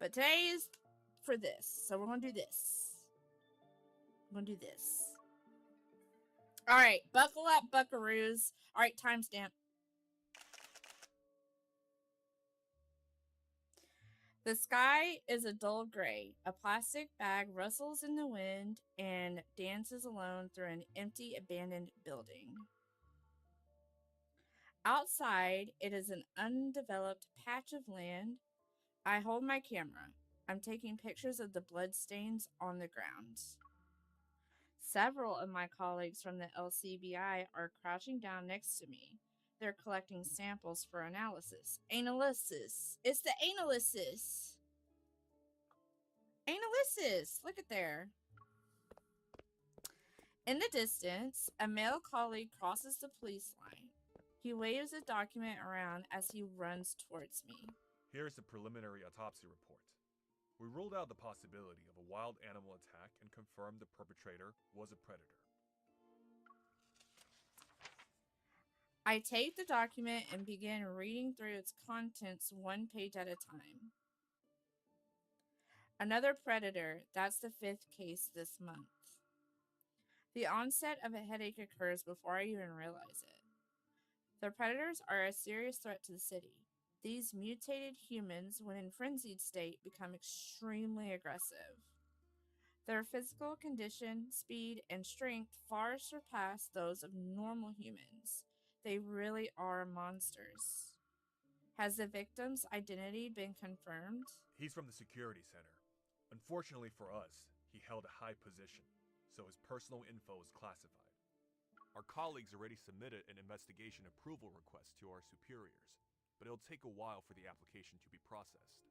But today is for this. So we're going to do this. We're going to do this. All right. Buckle up, buckaroos. All right. Timestamp. The sky is a dull gray. A plastic bag rustles in the wind and dances alone through an empty, abandoned building. Outside, it is an undeveloped patch of land. I hold my camera. I'm taking pictures of the bloodstains on the ground. Several of my colleagues from the LCBI are crouching down next to me. They're collecting samples for analysis. Analysis. It's the analysis. Analysis. Look at there. In the distance, a male colleague crosses the police line. He waves a document around as he runs towards me. Here's the preliminary autopsy report. We ruled out the possibility of a wild animal attack and confirmed the perpetrator was a predator. I take the document and begin reading through its contents one page at a time. Another predator. That's the 5th case this month. The onset of a headache occurs before I even realize it. The predators are a serious threat to the city. These mutated humans, when in frenzied state, become extremely aggressive. Their physical condition, speed, and strength far surpass those of normal humans. They really are monsters. Has the victim's identity been confirmed? He's from the security center. Unfortunately for us, he held a high position, so his personal info is classified. Our colleagues already submitted an investigation approval request to our superiors, but it'll take a while for the application to be processed.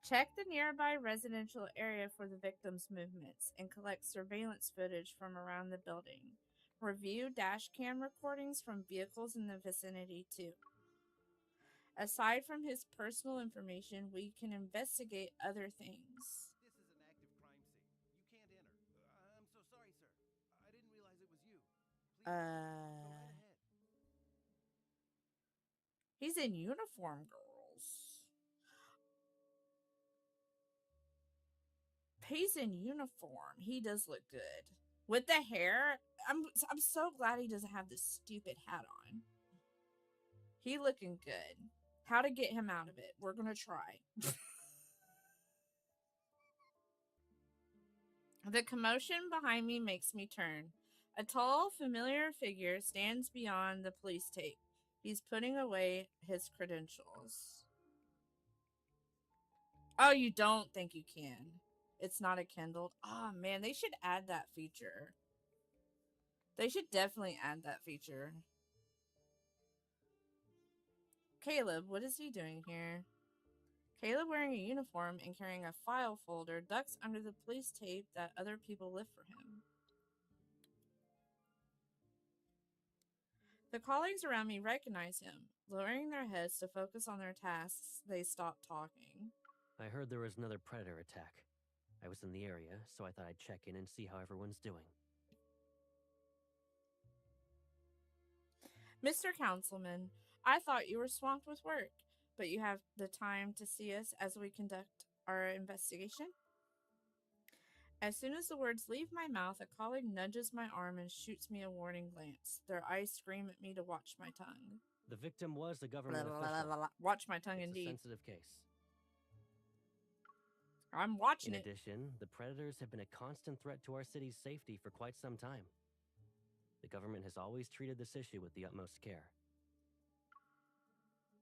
Check the nearby residential area for the victim's movements and collect surveillance footage from around the building. Review dash cam recordings from vehicles in the vicinity too. Aside from his personal information, we can investigate other things. This is an active crime scene. You can't enter. I'm so sorry, sir. I didn't realize it was you. Please, go right ahead. He's in uniform, girls. He's in uniform. He does look good. With the hair, I'm so glad he doesn't have this stupid hat on. He looking good. How to get him out of it? We're gonna try. The commotion behind me makes me turn. A tall, familiar figure stands beyond the police tape. He's putting away his credentials. Oh, you don't think you can? It's not a Kindle. Oh, man, they should add that feature. They should definitely add that feature. Caleb, what is he doing here? Caleb, wearing a uniform and carrying a file folder, ducks under the police tape that other people lift for him. The colleagues around me recognize him. Lowering their heads to focus on their tasks, they stop talking. I heard there was another predator attack. I was in the area, so I thought I'd check in and see how everyone's doing. Mr. Councilman, I thought you were swamped with work, but you have the time to see us as we conduct our investigation? As soon as the words leave my mouth, a colleague nudges my arm and shoots me a warning glance. Their eyes scream at me to watch my tongue. The victim was a government official. Watch my tongue, It's indeed. a sensitive case. I'm watching it. In addition, the predators have been a constant threat to our city's safety for quite some time. The government has always treated this issue with the utmost care.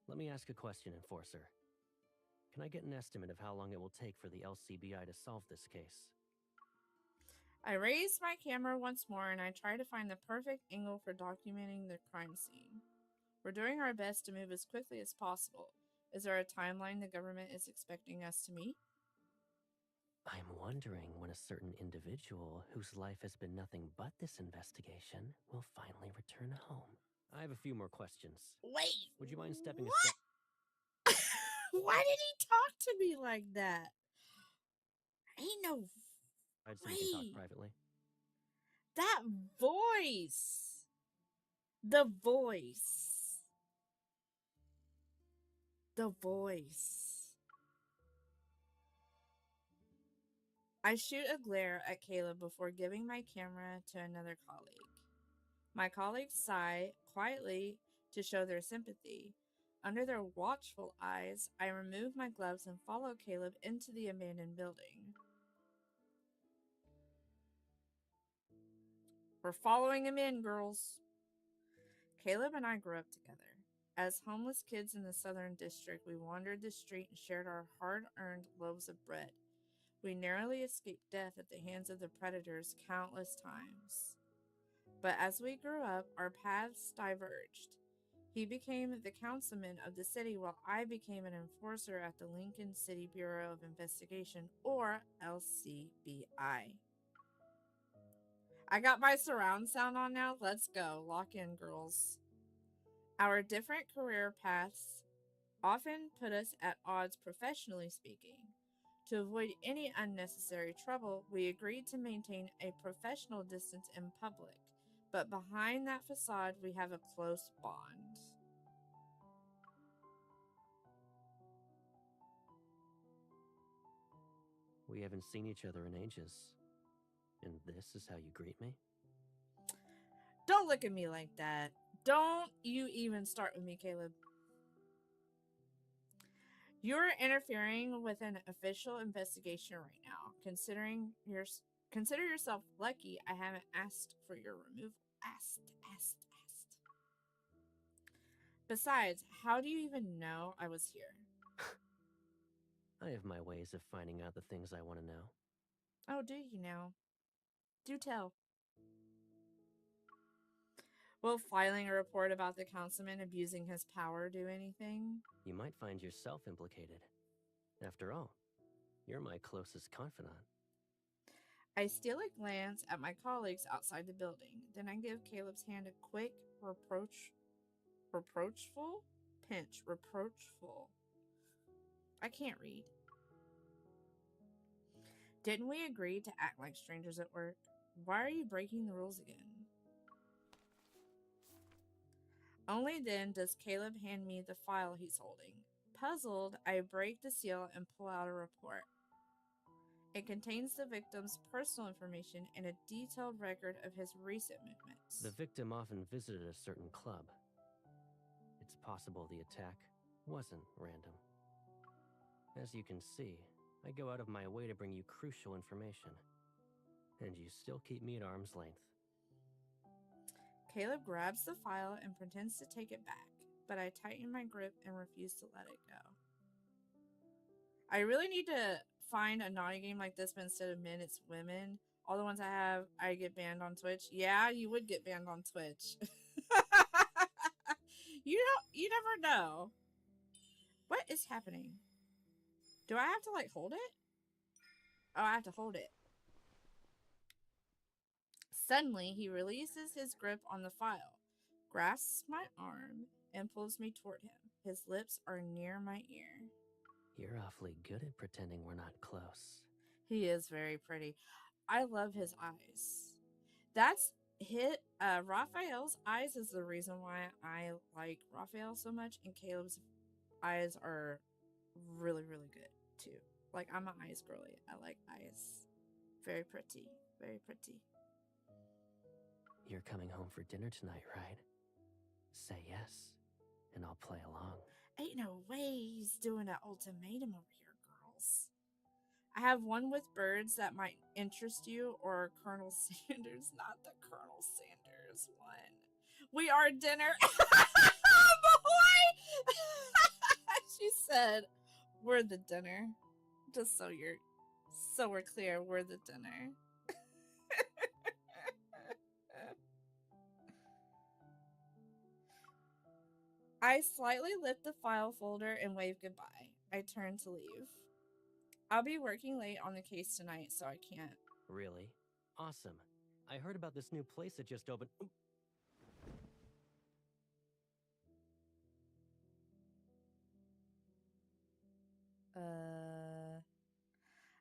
Let me ask a question, Enforcer. Can I get an estimate of how long it will take for the LCBI to solve this case? I raise my camera once more and I try to find the perfect angle for documenting the crime scene. We're doing our best to move as quickly as possible. Is there a timeline the government is expecting us to meet? I'm wondering when a certain individual whose life has been nothing but this investigation will finally return home. I have a few more questions. Wait! Would you mind stepping aside? Why did he talk to me like that? Ain't no... So we can talk privately. That voice! The voice. The voice. I shoot a glare at Caleb before giving my camera to another colleague. My colleagues sigh quietly to show their sympathy. Under their watchful eyes, I remove my gloves and follow Caleb into the abandoned building. We're following him in, girls. Caleb and I grew up together. As homeless kids in the Southern District, we wandered the street and shared our hard-earned loaves of bread. We narrowly escaped death at the hands of the predators countless times. But as we grew up, our paths diverged. He became the councilman of the city while I became an enforcer at the Lincoln City Bureau of Investigation, or LCBI. I got my surround sound on now. Let's go. Lock in, girls. Our different career paths often put us at odds professionally speaking. To avoid any unnecessary trouble, we agreed to maintain a professional distance in public, but behind that facade, we have a close bond. We haven't seen each other in ages. And this is how you greet me? Don't look at me like that. Don't you even start with me, Caleb. You're interfering with an official investigation right now. Consider yourself lucky I haven't asked for your removal. Asked. Besides, how do you even know I was here? I have my ways of finding out the things I want to know. Oh, do you now? Do tell. Will filing a report about the councilman abusing his power do anything? You might find yourself implicated. After all, you're my closest confidant. I steal a glance at my colleagues outside the building. Then I give Caleb's hand a quick, reproachful pinch. Reproachful. I can't read. Didn't we agree to act like strangers at work? Why are you breaking the rules again? Only then does Caleb hand me the file he's holding. Puzzled, I break the seal and pull out a report. It contains the victim's personal information and a detailed record of his recent movements. The victim often visited a certain club. It's possible the attack wasn't random. As you can see, I go out of my way to bring you crucial information. And you still keep me at arm's length. Caleb grabs the file and pretends to take it back, but I tighten my grip and refuse to let it go. I really need to find a naughty game like this, but instead of men, it's women. All the ones I have, I get banned on Twitch. Yeah, you would get banned on Twitch. You never know. What is happening? Do I have to like hold it? Oh, I have to hold it. Suddenly, he releases his grip on the file, grasps my arm, and pulls me toward him. His lips are near my ear. You're awfully good at pretending we're not close. He is very pretty. I love his eyes. That's Raphael's eyes is the reason why I like Raphael so much, and Caleb's eyes are really, really good too. Like, I'm an eyes girly. I like eyes. Very pretty. Very pretty. You're coming home for dinner tonight, right? Say yes, and I'll play along. Ain't no way he's doing an ultimatum over here, girls. I have one with birds that might interest you, or Colonel Sanders, not the Colonel Sanders one. We are dinner. Boy! She said, we're the dinner. Just so we're clear, we're the dinner. I slightly lift the file folder and wave goodbye. I turn to leave. I'll be working late on the case tonight, so I can't. Really? Awesome. I heard about this new place that just opened.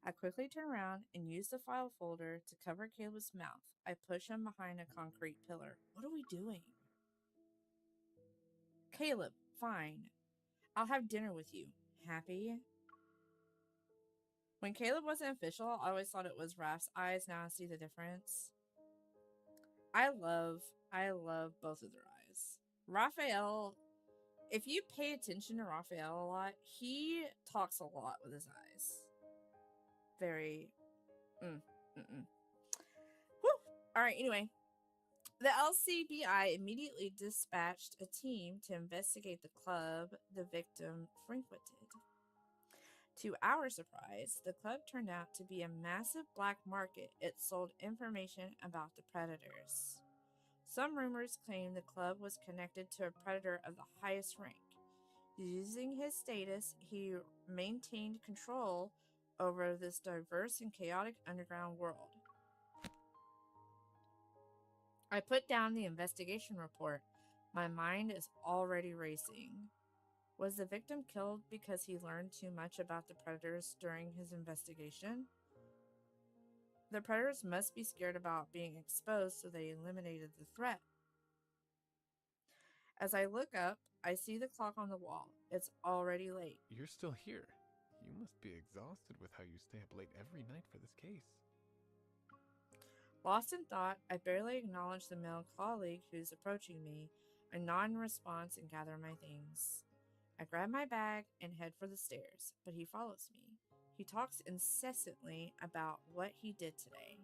I quickly turn around and use the file folder to cover Caleb's mouth. I push him behind a concrete pillar. What are we doing? Caleb, fine. I'll have dinner with you. Happy? When Caleb wasn't official, I always thought it was Raph's eyes. Now I see the difference. I love both of their eyes. Raphael, if you pay attention to Raphael a lot, he talks a lot with his eyes. Very, Whew. All right, anyway. The LCBI immediately dispatched a team to investigate the club the victim frequented. To our surprise, the club turned out to be a massive black market. It sold information about the predators. Some rumors claim the club was connected to a predator of the highest rank. Using his status, he maintained control over this diverse and chaotic underground world. I put down the investigation report. My mind is already racing. Was the victim killed because he learned too much about the predators during his investigation? The predators must be scared about being exposed, so they eliminated the threat. As I look up, I see the clock on the wall. It's already late. You're still here. You must be exhausted with how you stay up late every night for this case. Lost in thought, I barely acknowledge the male colleague who's approaching me. I nod in response and gather my things. I grab my bag and head for the stairs, but he follows me. He talks incessantly about what he did today.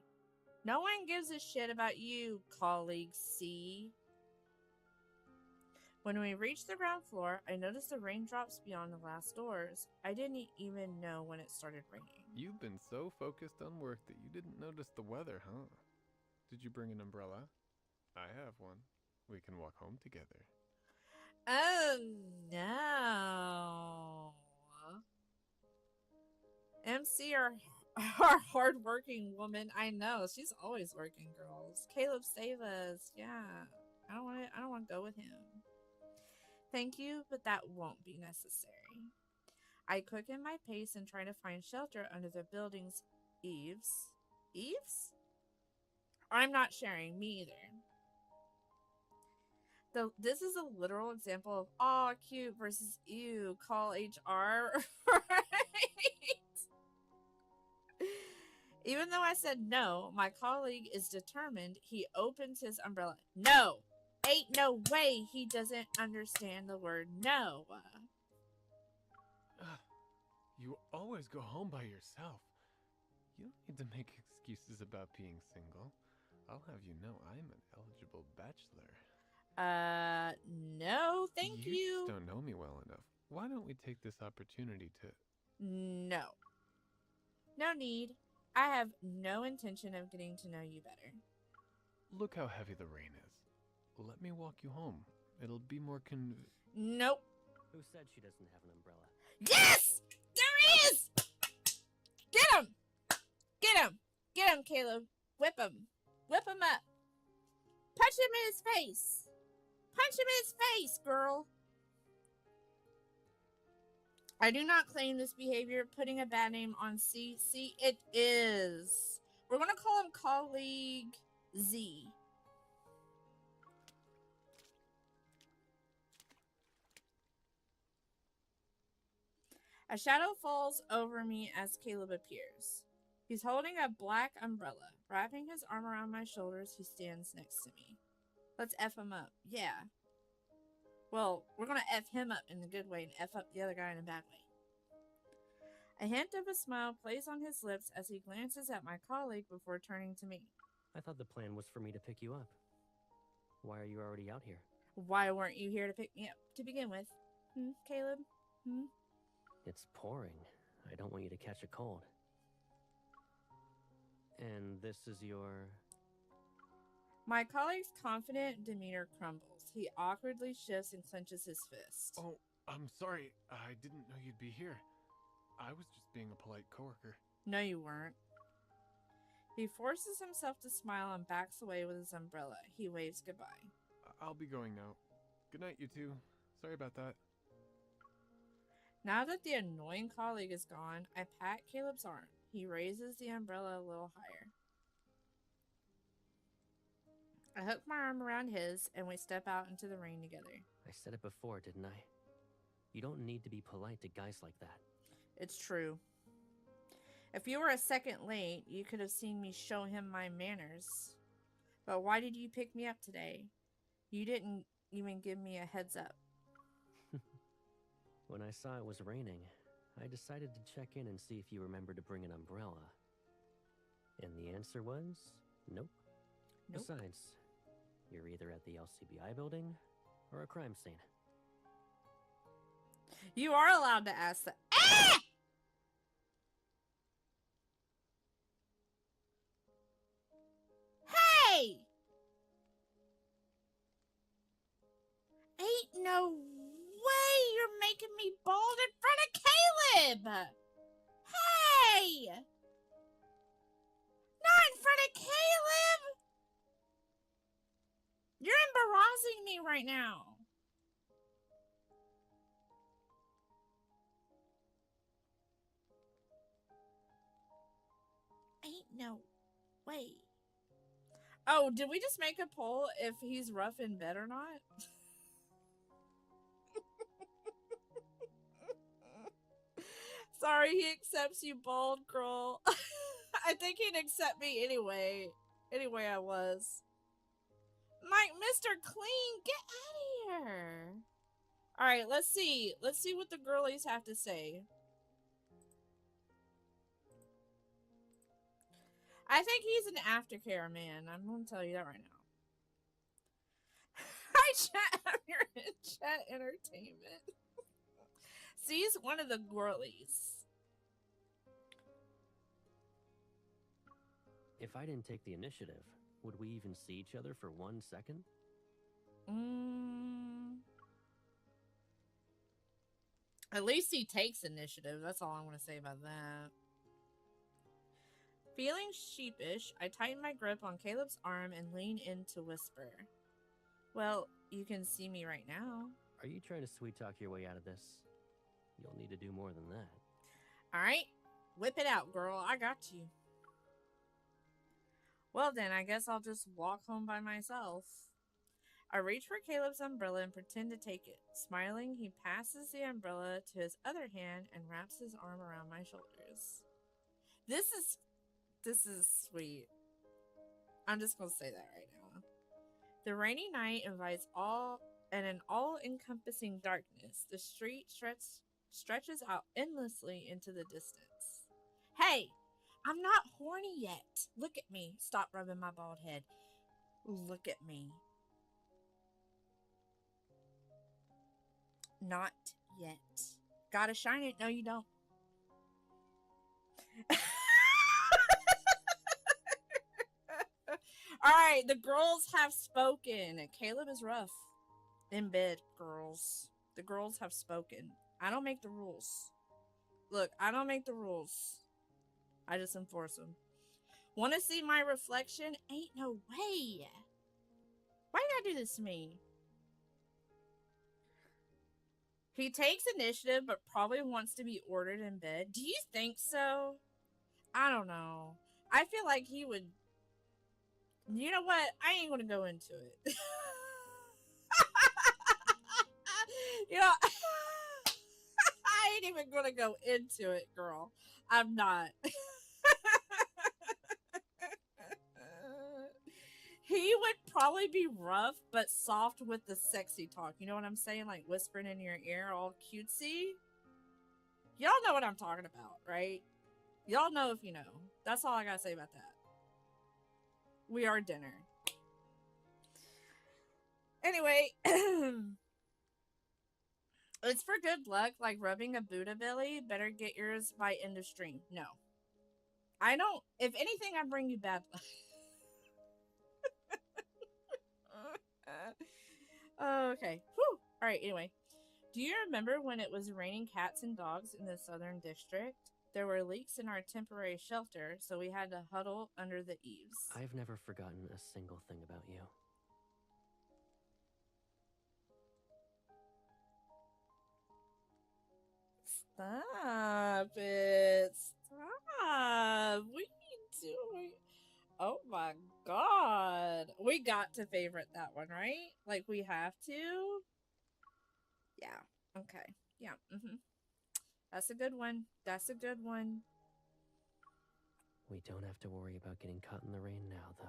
No one gives a shit about you, colleague C. When we reach the ground floor, I notice the raindrops beyond the glass doors. I didn't even know when it started raining. You've been so focused on work that you didn't notice the weather, huh? Did you bring an umbrella? I have one. We can walk home together. Oh, no. MC, our hardworking woman. I know. She's always working, girls. Caleb, save us. Yeah. I don't want to go with him. Thank you, but that won't be necessary. I quicken my pace and try to find shelter under the building's eaves. Eaves? I'm not sharing. Me either. This is a literal example of aw, cute versus ew. Call HR. Right? Even though I said no, my colleague is determined. He opens his umbrella. No! Ain't no way he doesn't understand the word no. You always go home by yourself. You don't need to make excuses about being single. I'll have you know I'm an eligible bachelor. No, thank you. You just don't know me well enough. Why don't we take this opportunity to... No. No need. I have no intention of getting to know you better. Look how heavy the rain is. Let me walk you home. It'll be more Nope. Who said she doesn't have an umbrella? Yes! There is! Get him! Get him! Get him, Caleb. Whip him. Whip him up. Punch him in his face. Punch him in his face, girl. I do not claim this behavior putting a bad name on C. See, it is. We're going to call him colleague Z. A shadow falls over me as Caleb appears. He's holding a black umbrella. Wrapping his arm around my shoulders, he stands next to me. Let's F him up. Yeah. Well, we're going to F him up in a good way and F up the other guy in a bad way. A hint of a smile plays on his lips as he glances at my colleague before turning to me. I thought the plan was for me to pick you up. Why are you already out here? Why weren't you here to pick me up to begin with? Caleb? It's pouring. I don't want you to catch a cold. And this is your... My colleague's confident demeanor crumbles. He awkwardly shifts and clenches his fist. Oh, I'm sorry. I didn't know you'd be here. I was just being a polite coworker. No, you weren't. He forces himself to smile and backs away with his umbrella. He waves goodbye. I'll be going now. Good night, you two. Sorry about that. Now that the annoying colleague is gone, I pat Caleb's arm. He raises the umbrella a little higher. I hook my arm around his, and we step out into the rain together. I said it before, didn't I? You don't need to be polite to guys like that. It's true. If you were a second late, you could have seen me show him my manners. But why did you pick me up today? You didn't even give me a heads up. When I saw it was raining, I decided to check in and see if you remembered to bring an umbrella. And the answer was nope. Nope. Besides, you're either at the LCBI building or a crime scene. You are allowed to ask that. Ah! Hey! Ain't no way you're making me bald in front of Caleb! Hey! Not in front of Caleb! You're embarrassing me right now. Ain't no way. Oh, did we just make a poll if he's rough in bed or not? Sorry, he accepts you, bald girl. I think he'd accept me anyway. Anyway, I was. Mike, Mr. Clean, get out of here. All right, let's see. Let's see what the girlies have to say. I think he's an aftercare man. I'm going to tell you that right now. Hi, chat. I'm here in chat entertainment. See, he's one of the girlies. If I didn't take the initiative, would we even see each other for 1 second? At least he takes initiative. That's all I'm going to say about that. Feeling sheepish, I tighten my grip on Caleb's arm and lean in to whisper. Well, you can see me right now. Are you trying to sweet talk your way out of this? You'll need to do more than that. All right, whip it out, girl. I got you. Well then, I guess I'll just walk home by myself. I reach for Caleb's umbrella and pretend to take it. Smiling, he passes the umbrella to his other hand and wraps his arm around my shoulders. This is sweet. I'm just gonna say that right now. The rainy night invites an all-encompassing darkness. The street stretches out endlessly into the distance. Hey, I'm not horny yet. Look at me. Stop rubbing my bald head. Look at me. Not yet. Gotta shine it. No, you don't. Alright, the girls have spoken. Caleb is rough. In bed, girls. The girls have spoken. I don't make the rules. Look, I don't make the rules. I just enforce them. Want to see my reflection? Ain't no way. Why you gotta do this to me? He takes initiative, but probably wants to be ordered in bed. Do you think so? I don't know. I feel like he would. You know what? I ain't gonna go into it. You know, I ain't even gonna go into it, girl. I'm not. He would probably be rough, but soft with the sexy talk. You know what I'm saying? Like whispering in your ear, all cutesy. Y'all know what I'm talking about, right? Y'all know if you know. That's all I gotta say about that. We are dinner. Anyway, it's for good luck, like rubbing a Buddha belly. Better get yours by end of stream. No. I don't. If anything, I bring you bad luck. Okay. Whew. All right. Anyway, do you remember when it was raining cats and dogs in the Southern District? There were leaks in our temporary shelter, so we had to huddle under the eaves. I've never forgotten a single thing about you. Stop it. Stop. What are you doing? Oh my god. We got to favorite that one, right? Like we have to? Yeah. Okay. Yeah. That's a good one. That's a good one. We don't have to worry about getting caught in the rain now, though.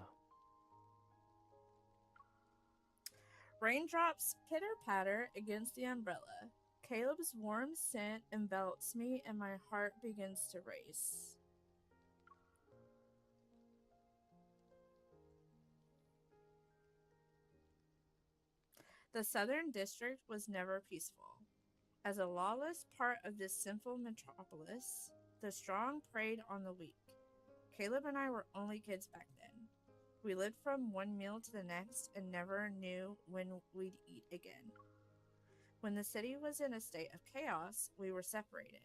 Raindrops pitter-patter against the umbrella. Caleb's warm scent envelops me and my heart begins to race. The Southern District was never peaceful. As a lawless part of this sinful metropolis, the strong preyed on the weak. Caleb and I were only kids back then. We lived from one meal to the next and never knew when we'd eat again. When the city was in a state of chaos, we were separated.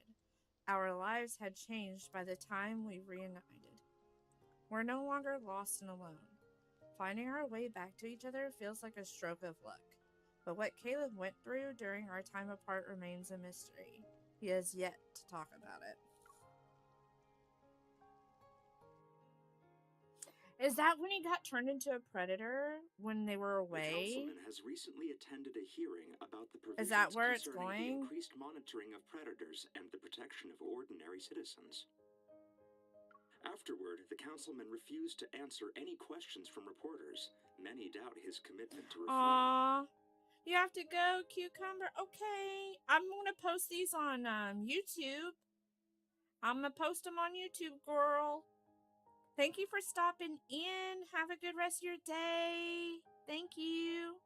Our lives had changed by the time we reunited. We're no longer lost and alone. Finding our way back to each other feels like a stroke of luck. But what Caleb went through during our time apart remains a mystery. He has yet to talk about it. Is that when he got turned into a predator when they were away? The councilman has recently attended a hearing about the provisions Is that where it's concerning the going? increased monitoring of predators and the protection of ordinary citizens. Afterward, the councilman refused to answer any questions from reporters. Many doubt his commitment to reform. Aww. You have to go, Cucumber. Okay. I'm going to post these on YouTube. I'm going to post them on YouTube, girl. Thank you for stopping in. Have a good rest of your day. Thank you.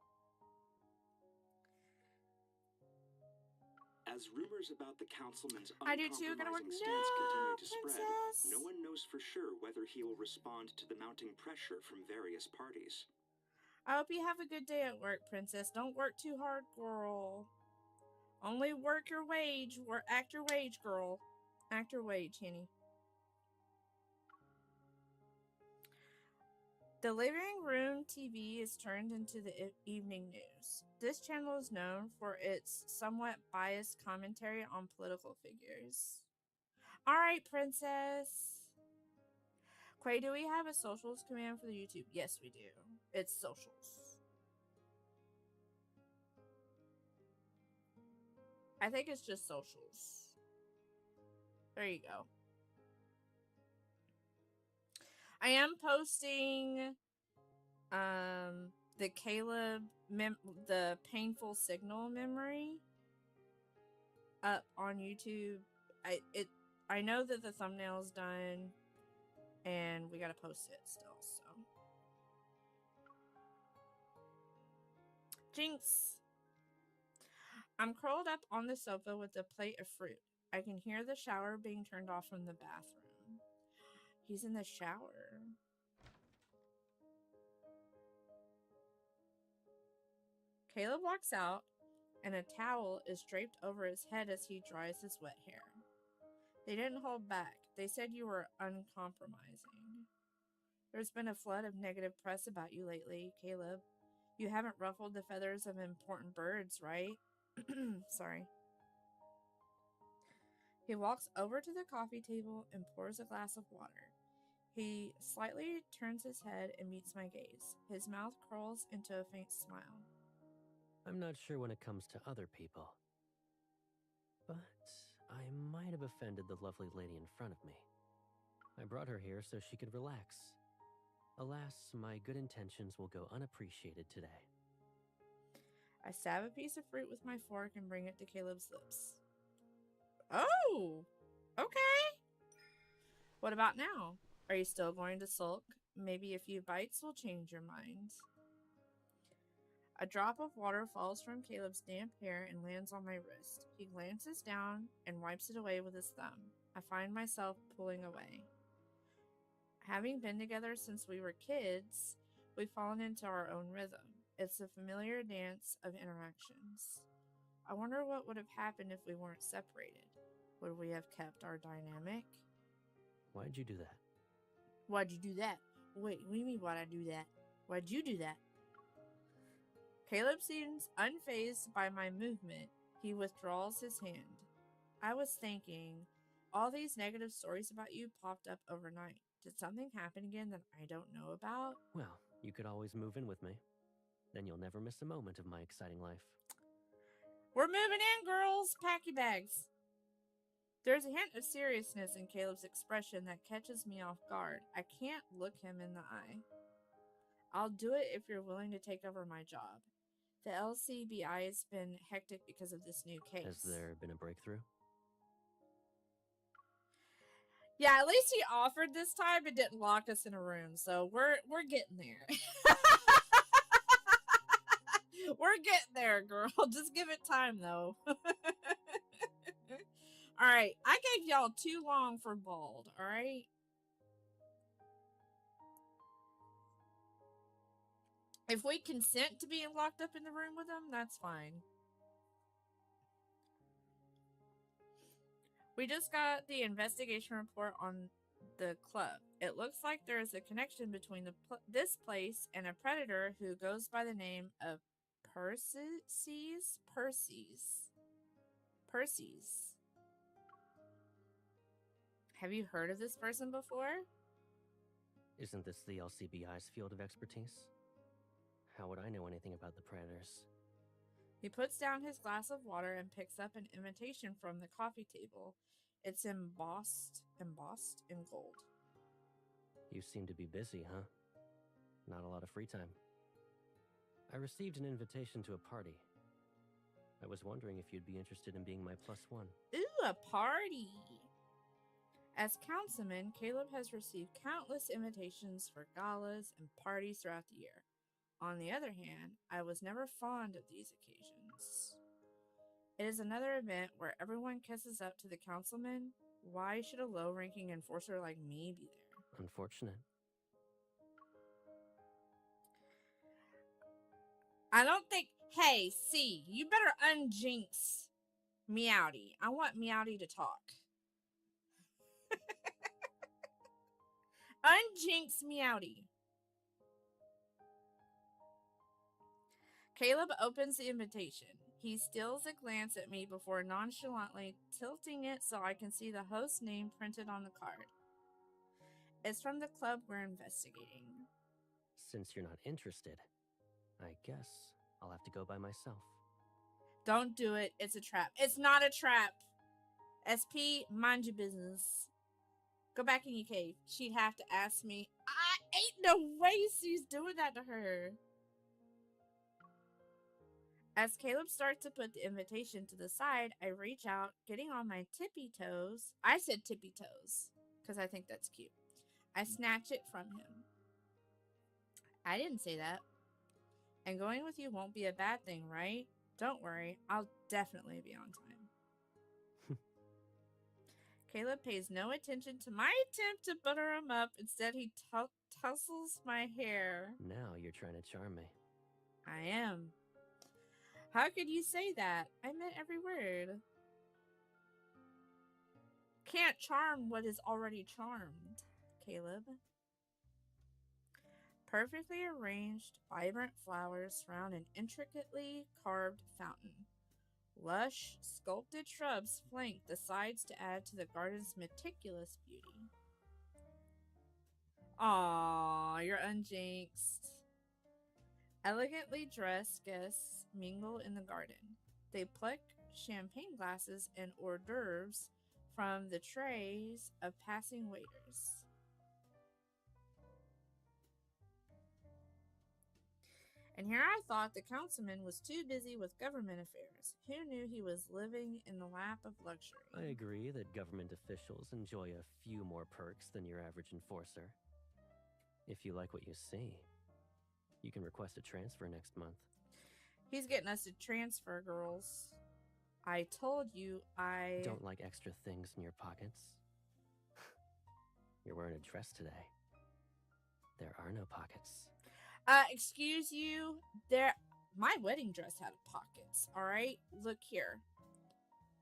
As rumors about the councilman's I do too. Gonna work. uncompromising stance continue to Princess. spread, no one knows for sure whether he will respond to the mounting pressure from various parties. I hope you have a good day at work, Princess. Don't work too hard, girl. Only work your wage. Or act your wage, girl. Act your wage, honey. The living room TV is turned into the evening news. This channel is known for its somewhat biased commentary on political figures. Alright, Princess. Quay, do we have a socials command for the YouTube? Yes, we do. It's socials. I think it's just socials. There you go. I am posting the Caleb the painful signal memory up on YouTube. I know that the thumbnail's done and we gotta post it still, so Jinx. I'm curled up on the sofa with a plate of fruit. I can hear the shower being turned off from the bathroom. He's in the shower. Caleb walks out, and a towel is draped over his head as he dries his wet hair. They didn't hold back. They said you were uncompromising. There's been a flood of negative press about you lately, Caleb. You haven't ruffled the feathers of important birds, right? Sorry. He walks over to the coffee table and pours a glass of water. He slightly turns his head and meets my gaze. His mouth curls into a faint smile. I'm not sure when it comes to other people, but I might have offended the lovely lady in front of me. I brought her here so she could relax. Alas, my good intentions will go unappreciated today. I stab a piece of fruit with my fork and bring it to Caleb's lips. Oh! Okay! What about now? Are you still going to sulk? Maybe a few bites will change your mind. A drop of water falls from Caleb's damp hair and lands on my wrist. He glances down and wipes it away with his thumb. I find myself pulling away. Having been together since we were kids, we've fallen into our own rhythm. It's a familiar dance of interactions. I wonder what would have happened if we weren't separated. Would we have kept our dynamic? Why'd you do that? Why'd you do that? Wait, what do you mean why'd I do that? Why'd you do that? Caleb seems unfazed by my movement. He withdraws his hand. I was thinking, all these negative stories about you popped up overnight. Did something happen again that I don't know about? Well, you could always move in with me. Then you'll never miss a moment of my exciting life. We're moving in, girls! Pack your bags. There's a hint of seriousness in Caleb's expression that catches me off guard. I can't look him in the eye. I'll do it if you're willing to take over my job. The LCBI has been hectic because of this new case. Has there been a breakthrough? Yeah, at least he offered this time and didn't lock us in a room, so we're getting there. We're getting there, girl. Just give it time, though. Alright, I gave y'all too long for bald, alright? If we consent to being locked up in the room with him, that's fine. We just got the investigation report on the club. It looks like there is a connection between this place and a predator who goes by the name of Percy's. Have you heard of this person before? Isn't this the LCBI's field of expertise? How would I know anything about the predators? He puts down his glass of water and picks up an invitation from the coffee table. It's embossed in gold. You seem to be busy, huh? Not a lot of free time. I received an invitation to a party. I was wondering if you'd be interested in being my +1. Ooh, a party! As councilman, Caleb has received countless invitations for galas and parties throughout the year. On the other hand, I was never fond of these occasions. It is another event where everyone kisses up to the councilman. Why should a low-ranking enforcer like me be there? Unfortunate. I don't think... Hey, C, you better unjinx Meowdy. I want Meowdy to talk. Unjinx Meowdy. Caleb opens the invitation. He steals a glance at me before nonchalantly tilting it so I can see the host's name printed on the card. It's from the club we're investigating. Since you're not interested, I guess I'll have to go by myself. Don't do it. It's a trap. It's not a trap. SP, mind your business. Go back in your cave. She'd have to ask me. I ain't no way she's doing that to her. As Caleb starts to put the invitation to the side, I reach out, getting on my tippy toes. I said tippy toes, because I think that's cute. I snatch it from him. I didn't say that. And going with you won't be a bad thing, right? Don't worry, I'll definitely be on time. Caleb pays no attention to my attempt to butter him up. Instead, he tussles my hair. Now you're trying to charm me. I am. How could you say that? I meant every word. Can't charm what is already charmed, Caleb. Perfectly arranged, vibrant flowers surround an intricately carved fountain. Lush, sculpted shrubs flank the sides to add to the garden's meticulous beauty. Aww, you're unjinxed. Elegantly dressed guests mingle in the garden. They pluck champagne glasses and hors d'oeuvres from the trays of passing waiters. And here I thought the councilman was too busy with government affairs. Who knew he was living in the lap of luxury? I agree that government officials enjoy a few more perks than your average enforcer. If you like what you see, you can request a transfer next month. He's getting us to transfer, girls. I told you I... Don't like extra things in your pockets? You're wearing a dress today. There are no pockets. Excuse you, my wedding dress had pockets, alright? Look here.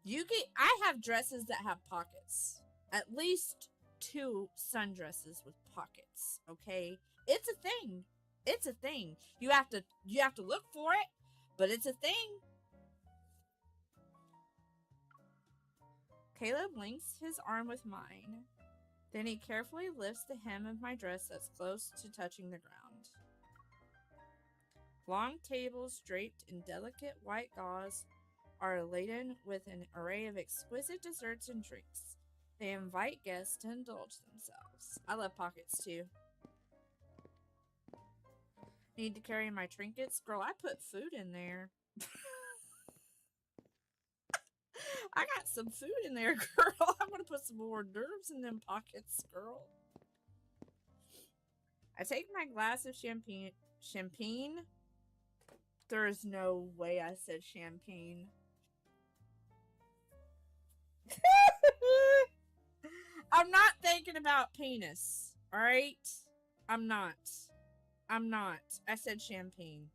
I have dresses that have pockets. At least 2 sundresses with pockets, okay? It's a thing. It's a thing. You have to look for it, but it's a thing. Caleb links his arm with mine. Then he carefully lifts the hem of my dress that's close to touching the ground. Long tables draped in delicate white gauze are laden with an array of exquisite desserts and drinks. They invite guests to indulge themselves. I love pockets too. Need to carry my trinkets? Girl, I put food in there. I got some food in there, girl. I'm gonna put some more hors d'oeuvres in them pockets, girl. I take my glass of champagne. Champagne? There is no way I said champagne. I'm not thinking about penis. Alright? I'm not. I said champagne.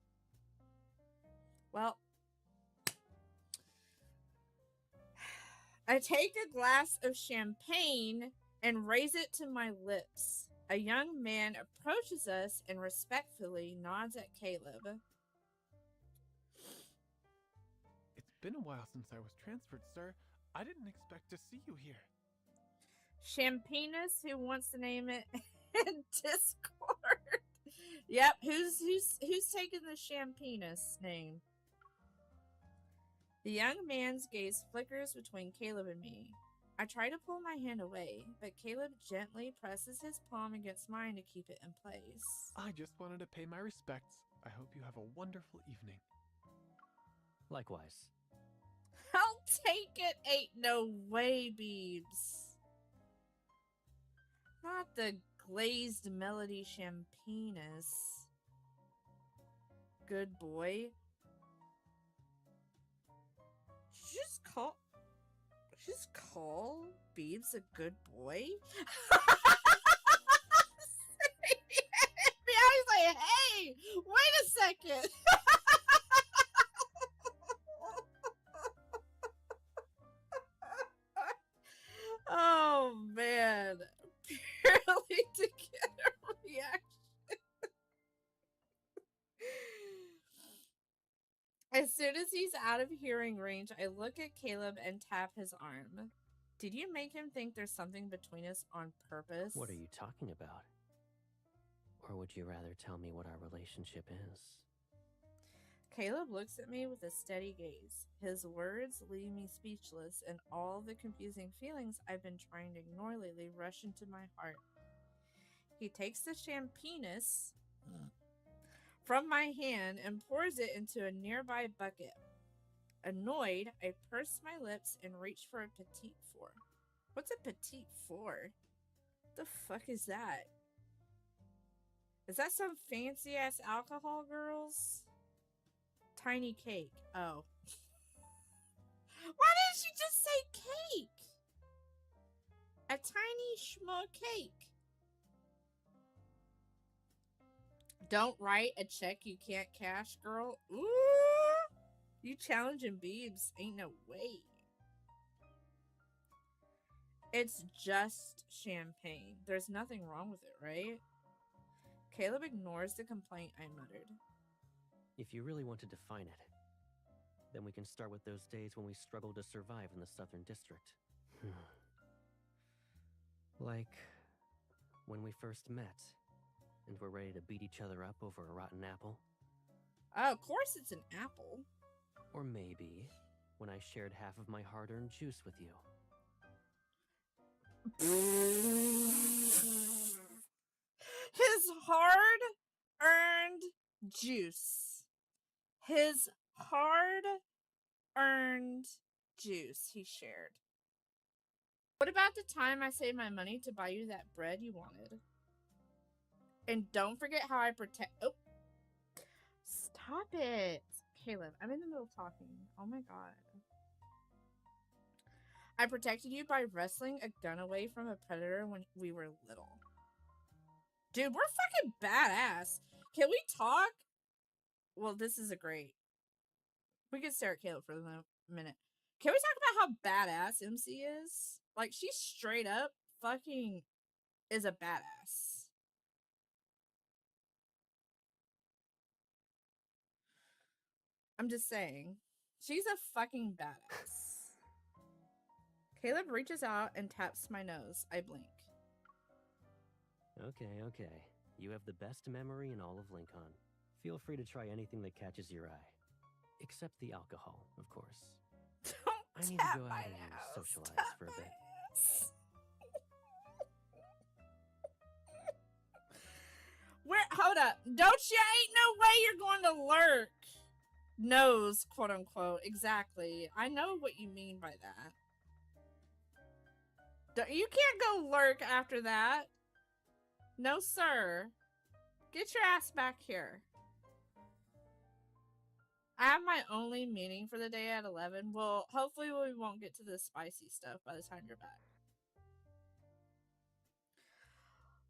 Well, I take a glass of champagne and raise it to my lips. A young man approaches us and respectfully nods at Caleb. It's been a while since I was transferred, sir. I didn't expect to see you here. Champinus, who wants to name it in Discord. Yep, who's taking the Champinus name? The young man's gaze flickers between Caleb and me. I try to pull my hand away, but Caleb gently presses his palm against mine to keep it in place. I just wanted to pay my respects. I hope you have a wonderful evening. Likewise. I'll take it. Ain't no way, Beebs. Not the glazed melody Champinus. Good boy. Just call Beebs a good boy? I was like, hey, wait a second. Oh man. Purely to get a reaction. As soon as he's out of hearing range, I look at Caleb and tap his arm. Did you make him think there's something between us on purpose? What are you talking about? Or would you rather tell me what our relationship is? Caleb looks at me with a steady gaze. His words leave me speechless, and all the confusing feelings I've been trying to ignore lately rush into my heart. He takes the Champinus from my hand and pours it into a nearby bucket. Annoyed, I purse my lips and reach for a Petit Four. What's a Petit Four? The fuck is that? Is that some fancy ass alcohol, girls? Tiny cake. Oh. Why didn't you just say cake? A tiny schmo cake. Don't write a check you can't cash, girl. Ooh. You challenging Beebs. Ain't no way. It's just champagne. There's nothing wrong with it, right? Caleb ignores the complaint I muttered. If you really want to define it, then we can start with those days when we struggled to survive in the Southern District. Like when we first met and were ready to beat each other up over a rotten apple. Oh, of course it's an apple. Or maybe when I shared half of my hard-earned juice with you. His hard-earned juice. His hard-earned juice he shared. What about the time I saved my money to buy you that bread you wanted? And don't forget how I protect... Oh. Stop it. Caleb, I'm in the middle of talking. Oh my god. I protected you by wrestling a gun away from a predator when we were little. Dude, we're fucking badass. Can we talk? Well, this is a great... We can stare at Caleb for a minute. Can we talk about how badass MC is? Like, she straight up fucking is a badass. I'm just saying. She's a fucking badass. Caleb reaches out and taps my nose. I blink. Okay. You have the best memory in all of Lincoln. Feel free to try anything that catches your eye. Except the alcohol, of course. I need to Tap go my out and nose. socialize Tap for a my bit. ass. Hold up. Don't you ain't no way you're going to lurk. Nose, quote unquote. Exactly. I know what you mean by that. You can't go lurk after that. No, sir. Get your ass back here. I have my only meeting for the day at 11. Well, hopefully we won't get to the spicy stuff by the time you're back.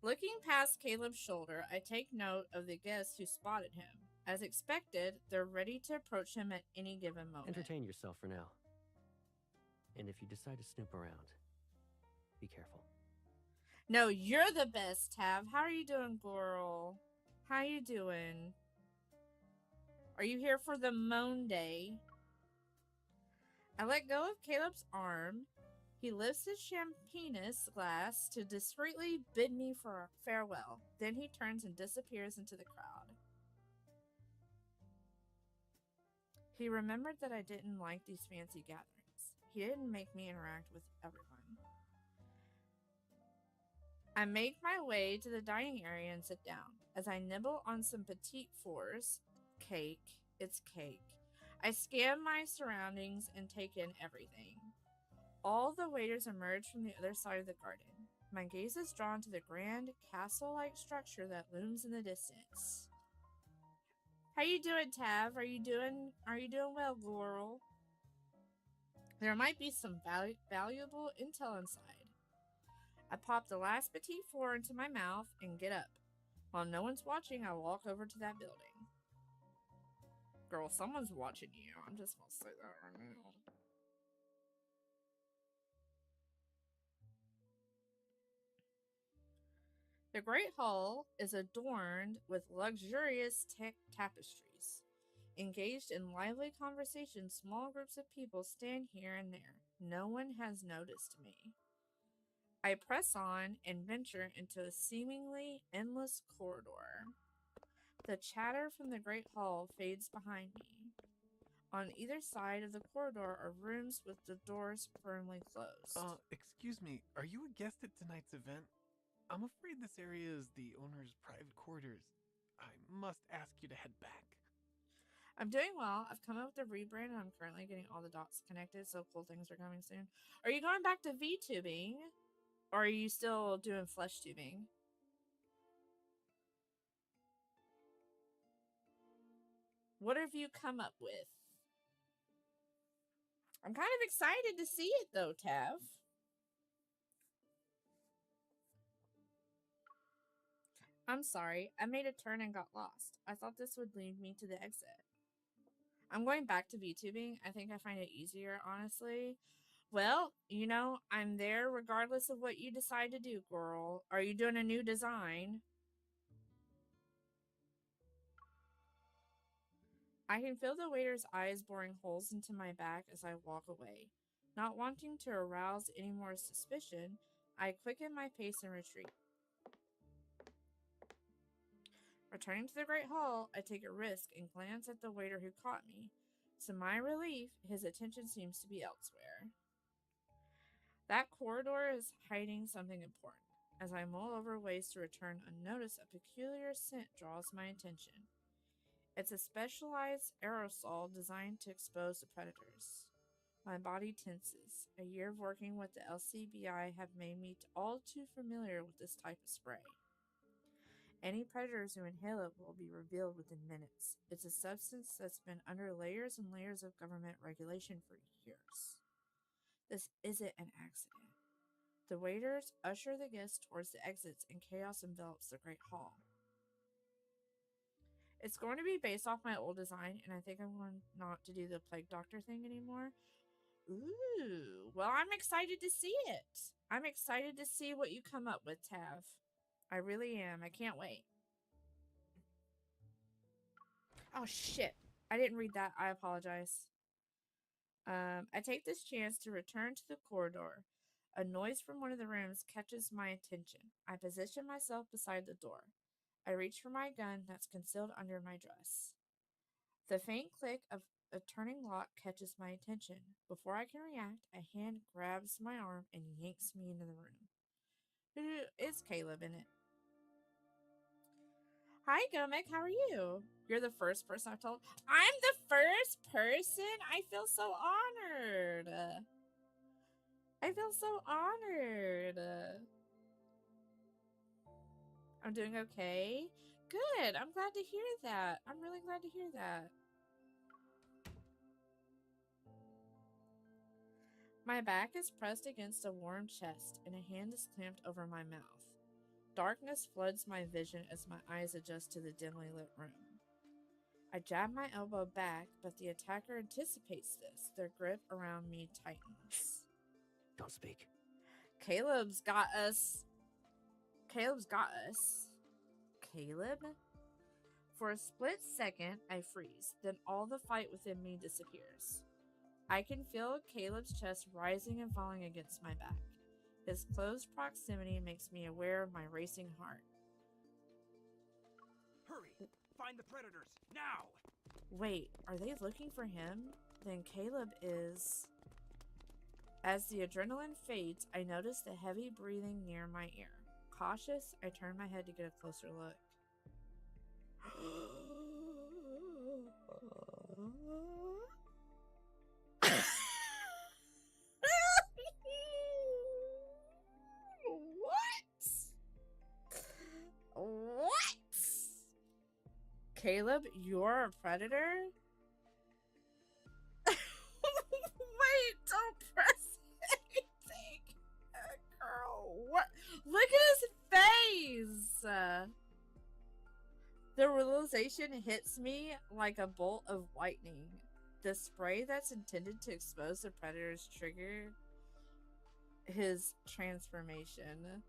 Looking past Caleb's shoulder, I take note of the guests who spotted him. As expected, they're ready to approach him at any given moment. Entertain yourself for now. And if you decide to snoop around, be careful. No, you're the best, Tav. How are you doing, girl? How you doing? Are you here for the moan day? I let go of Caleb's arm. He lifts his champagne's glass to discreetly bid me for farewell. Then he turns and disappears into the crowd. He remembered that I didn't like these fancy gatherings. He didn't make me interact with everyone. I make my way to the dining area and sit down. As I nibble on some petite fours, cake, it's cake. I scan my surroundings and take in everything. All the waiters emerge from the other side of the garden. My gaze is drawn to the grand castle-like structure that looms in the distance. How you doing, Tav? Are you doing well, girl? There might be some valuable intel inside. I pop the last petite four into my mouth and get up. While no one's watching, I walk over to that building. Girl, someone's watching you. I'm just gonna say that right now. The Great Hall is adorned with luxurious tapestries. Engaged in lively conversation, small groups of people stand here and there. No one has noticed me. I press on and venture into a seemingly endless corridor. The chatter from the Great Hall fades behind me. On either side of the corridor are rooms with the doors firmly closed. Excuse me, are you a guest at tonight's event? I'm afraid this area is the owner's private quarters. I must ask you to head back. I'm doing well. I've come up with a rebrand and I'm currently getting all the dots connected, so cool things are coming soon. Are you going back to VTubing? Or are you still doing flesh tubing? What have you come up with? I'm kind of excited to see it though, Tav. I'm sorry, I made a turn and got lost. I thought this would lead me to the exit. I'm going back to VTubing. I think I find it easier, honestly. Well, you know, I'm there regardless of what you decide to do, girl. Are you doing a new design? I can feel the waiter's eyes boring holes into my back as I walk away. Not wanting to arouse any more suspicion, I quicken my pace and retreat. Returning to the Great Hall, I take a risk and glance at the waiter who caught me. To my relief, his attention seems to be elsewhere. That corridor is hiding something important. As I mull over ways to return unnoticed, a peculiar scent draws my attention. It's a specialized aerosol designed to expose the predators. My body tenses. A year of working with the LCBI have made me all too familiar with this type of spray. Any predators who inhale it will be revealed within minutes. It's a substance that's been under layers and layers of government regulation for years. This isn't an accident. The waiters usher the guests towards the exits and chaos envelops the Great Hall. It's going to be based off my old design, and I think I'm going not to do the Plague Doctor thing anymore. Ooh, well, I'm excited to see it. I'm excited to see what you come up with, Tav. I really am. I can't wait. Oh, shit. I didn't read that. I apologize. I take this chance to return to the corridor. A noise from one of the rooms catches my attention. I position myself beside the door. I reach for my gun that's concealed under my dress. The faint click of A turning lock catches my attention. Before I can react, a hand grabs my arm and yanks me into the room. It's Caleb in it. Hi, Gomek. How are you? You're the first person I've told. I'm the first person? I feel so honored. I feel so honored. I'm doing okay. Good. I'm glad to hear that. I'm really glad to hear that. My back is pressed against a warm chest, and a hand is clamped over my mouth. Darkness floods my vision as my eyes adjust to the dimly lit room. I jab my elbow back, but the attacker anticipates this. Their grip around me tightens. Don't speak. Caleb's got us. Caleb's got us. Caleb? For a split second, I freeze. Then all the fight within me disappears. I can feel Caleb's chest rising and falling against my back. His close proximity makes me aware of my racing heart. Hurry! Find the predators, now! Wait, are they looking for him? Then Caleb is... As the adrenaline fades, I notice the heavy breathing near my ear. Cautious, I turn my head to get a closer look. What? Caleb, you're a predator? Wait, don't press anything. Girl, what? Look at his face. The realization hits me like a bolt of lightning. The spray that's intended to expose the predators triggered his transformation.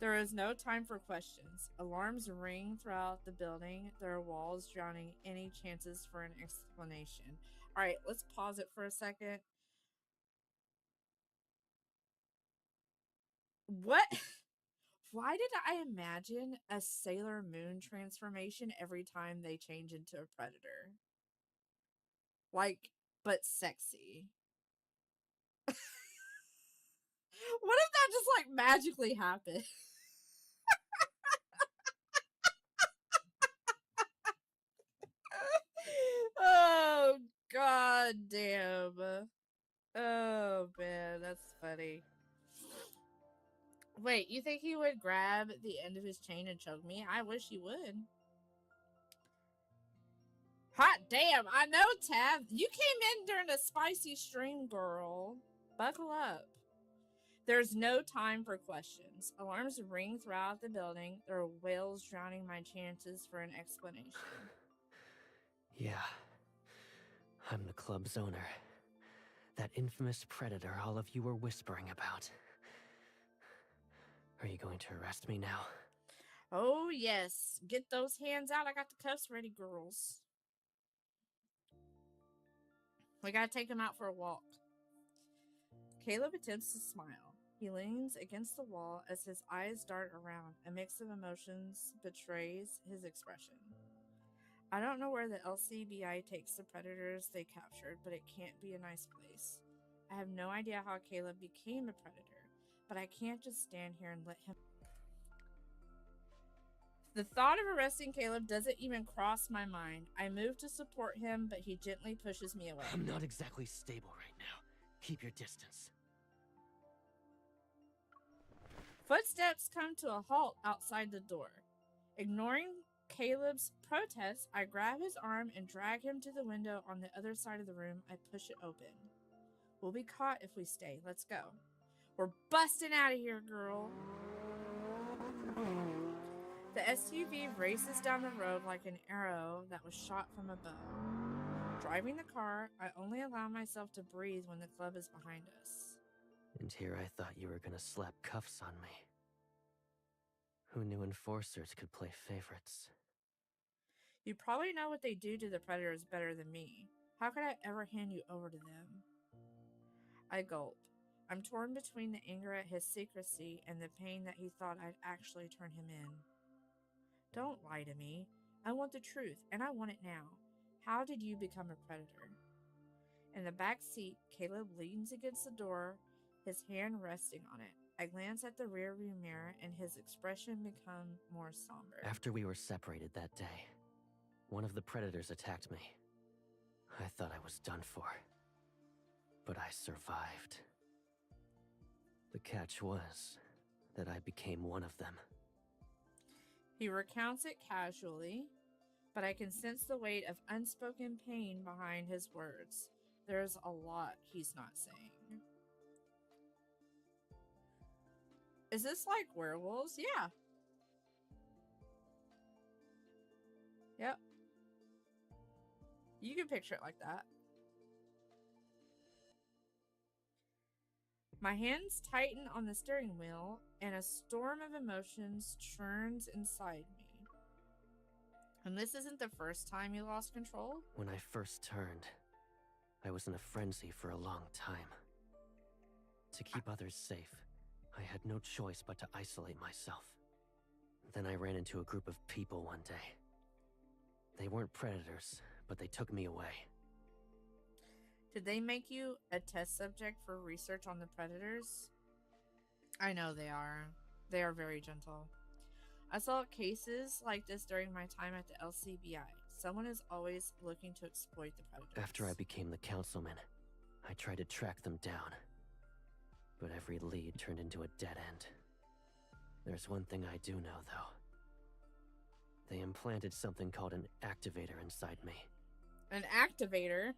There is no time for questions. Alarms ring throughout the building. There are walls drowning any chances for an explanation. All right, let's pause it for a second. What? Why did I imagine a Sailor Moon transformation every time they change into a predator? Like, but sexy. What if that just like magically happened? Oh, god damn. Oh, man, that's funny. Wait, you think he would grab the end of his chain and choke me? I wish he would. Hot damn, I know, Tav. You came in during a spicy stream, girl. Buckle up. There's no time for questions. Alarms ring throughout the building. There are wails drowning my chances for an explanation. Yeah. I'm the club's owner. That infamous predator all of you were whispering about. Are you going to arrest me now? Oh, yes. Get those hands out. I got the cuffs ready, girls. We gotta take him out for a walk. Caleb attempts to smile. He leans against the wall as his eyes dart around. A mix of emotions betrays his expression. I don't know where the LCBI takes the predators they captured, but it can't be a nice place. I have no idea how Caleb became a predator, but I can't just stand here and let him... The thought of arresting Caleb doesn't even cross my mind. I move to support him, but he gently pushes me away. I'm not exactly stable right now. Keep your distance. Footsteps come to a halt outside the door. Ignoring Caleb's protests, I grab his arm and drag him to the window on the other side of the room. I push it open. We'll be caught if we stay. Let's go. We're busting out of here, girl. The SUV races down the road like an arrow that was shot from a bow. Driving the car, I only allow myself to breathe when the club is behind us. And here I thought you were gonna slap cuffs on me. Who knew enforcers could play favorites? You probably know what they do to the predators better than me. How could I ever hand you over to them? I gulp. I'm torn between the anger at his secrecy and the pain that he thought I'd actually turn him in. Don't lie to me. I want the truth, and I want it now. How did you become a predator? In the back seat, Caleb leans against the door, his hand resting on it. I glance at the rearview mirror and his expression becomes more somber. After we were separated that day, one of the predators attacked me. I thought I was done for, but I survived. The catch was that I became one of them. He recounts it casually, but I can sense the weight of unspoken pain behind his words. There's a lot he's not saying. Is this like werewolves? Yeah. Yep. You can picture it like that. My hands tighten on the steering wheel, and a storm of emotions churns inside me. And this isn't the first time you lost control? When I first turned, I was in a frenzy for a long time. To keep others safe, I had no choice but to isolate myself. Then I ran into a group of people one day. They weren't predators, but they took me away. Did they make you a test subject for research on the predators? I know they are. They are very gentle. I saw cases like this during my time at the LCBI. Someone is always looking to exploit the predators. After I became the councilman, I tried to track them down. But every lead turned into a dead end. There's one thing I do know, though. They implanted something called an activator inside me. An activator?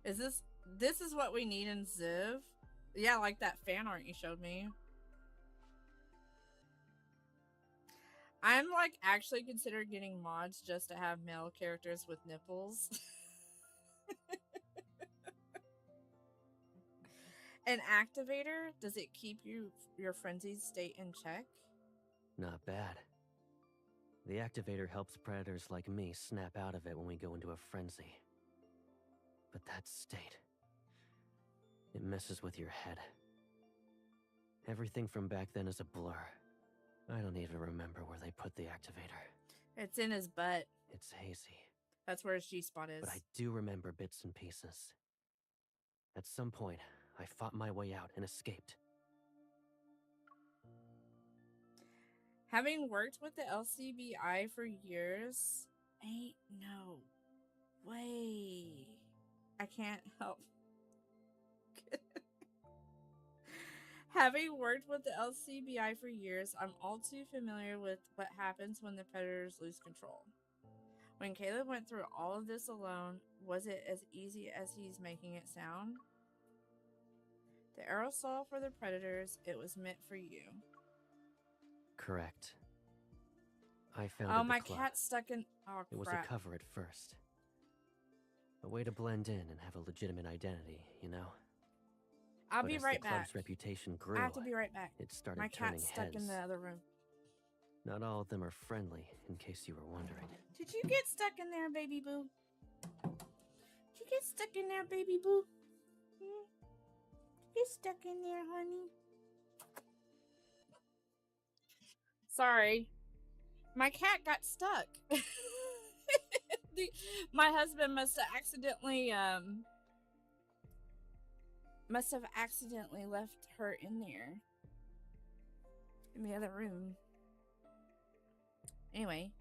This is what we need in Ziv? Yeah, like that fan art you showed me. I'm like actually considering getting mods just to have male characters with nipples. An activator? Does it keep your frenzied state in check? Not bad. The activator helps predators like me snap out of it when we go into a frenzy. But that state, it messes with your head. Everything from back then is a blur. I don't even remember where they put the activator. It's in his butt. It's hazy. That's where his G-spot is. But I do remember bits and pieces. At some point, I fought my way out and escaped. Having worked with the LCBI for years, ain't no way. I can't help. Having worked with the LCBI for years, I'm all too familiar with what happens when the predators lose control. When Caleb went through all of this alone, was it as easy as he's making it sound? The aerosol for the predators, it was meant for you. Correct. I found Oh, my club. cat's stuck in... Oh, crap. It was a cover at first. A way to blend in and have a legitimate identity, you know? I'll but be as right the club's back. reputation grew, I have to be right back. It started My turning cat's stuck heads. in the other room. Not all of them are friendly, in case you were wondering. Did you get stuck in there, baby boo? Did you get stuck in there, baby boo? Get stuck in there, honey. Sorry. My cat got stuck. My husband must have accidentally left her in there. In the other room. Anyway.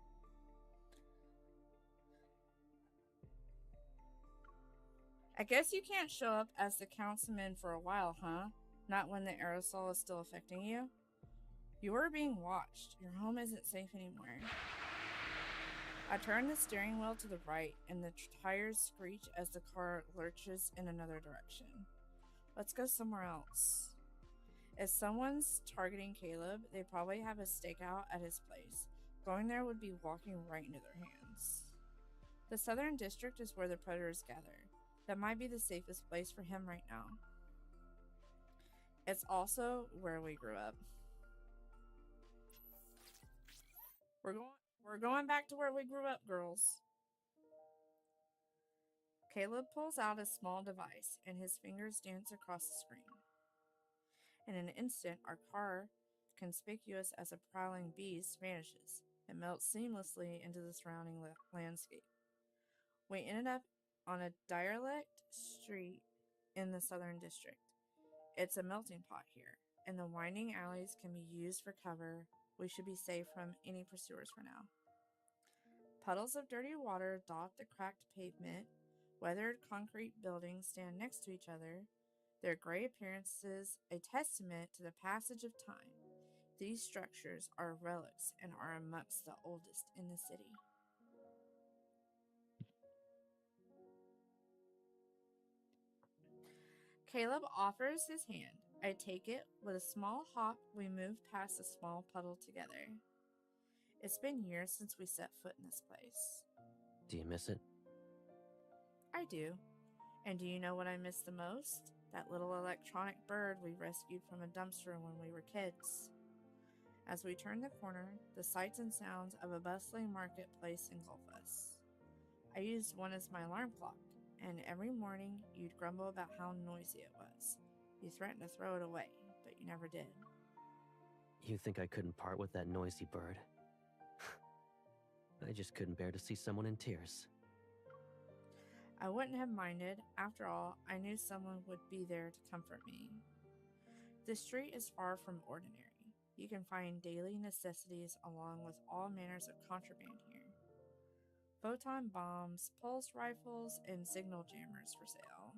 I guess you can't show up as the councilman for a while, huh? Not when the aerosol is still affecting you? You are being watched. Your home isn't safe anymore. I turn the steering wheel to the right, and the tires screech as the car lurches in another direction. Let's go somewhere else. If someone's targeting Caleb, they probably have a stakeout at his place. Going there would be walking right into their hands. The Southern District is where the predators gather. That might be the safest place for him right now. It's also where we grew up. We're going back to where we grew up, girls. Caleb pulls out a small device, and his fingers dance across the screen. In an instant, our car, conspicuous as a prowling beast, vanishes. It melts seamlessly into the surrounding landscape. We ended up on a derelict street in the Southern District. It's a melting pot here, and the winding alleys can be used for cover. We should be safe from any pursuers for now. Puddles of dirty water dot the cracked pavement. Weathered concrete buildings stand next to each other, their gray appearances a testament to the passage of time. These structures are relics and are amongst the oldest in the city. Caleb offers his hand. I take it. With a small hop, we move past a small puddle together. It's been years since we set foot in this place. Do you miss it? I do. And do you know what I miss the most? That little electronic bird we rescued from a dumpster when we were kids. As we turn the corner, the sights and sounds of a bustling marketplace engulf us. I used one as my alarm clock, and every morning you'd grumble about how noisy it was. You threatened to throw it away, but you never did. You think I couldn't part with that noisy bird? I just couldn't bear to see someone in tears. I wouldn't have minded. After all, I knew someone would be there to comfort me. The street is far from ordinary. You can find daily necessities along with all manners of contraband here. Photon bombs, pulse rifles, and signal jammers for sale.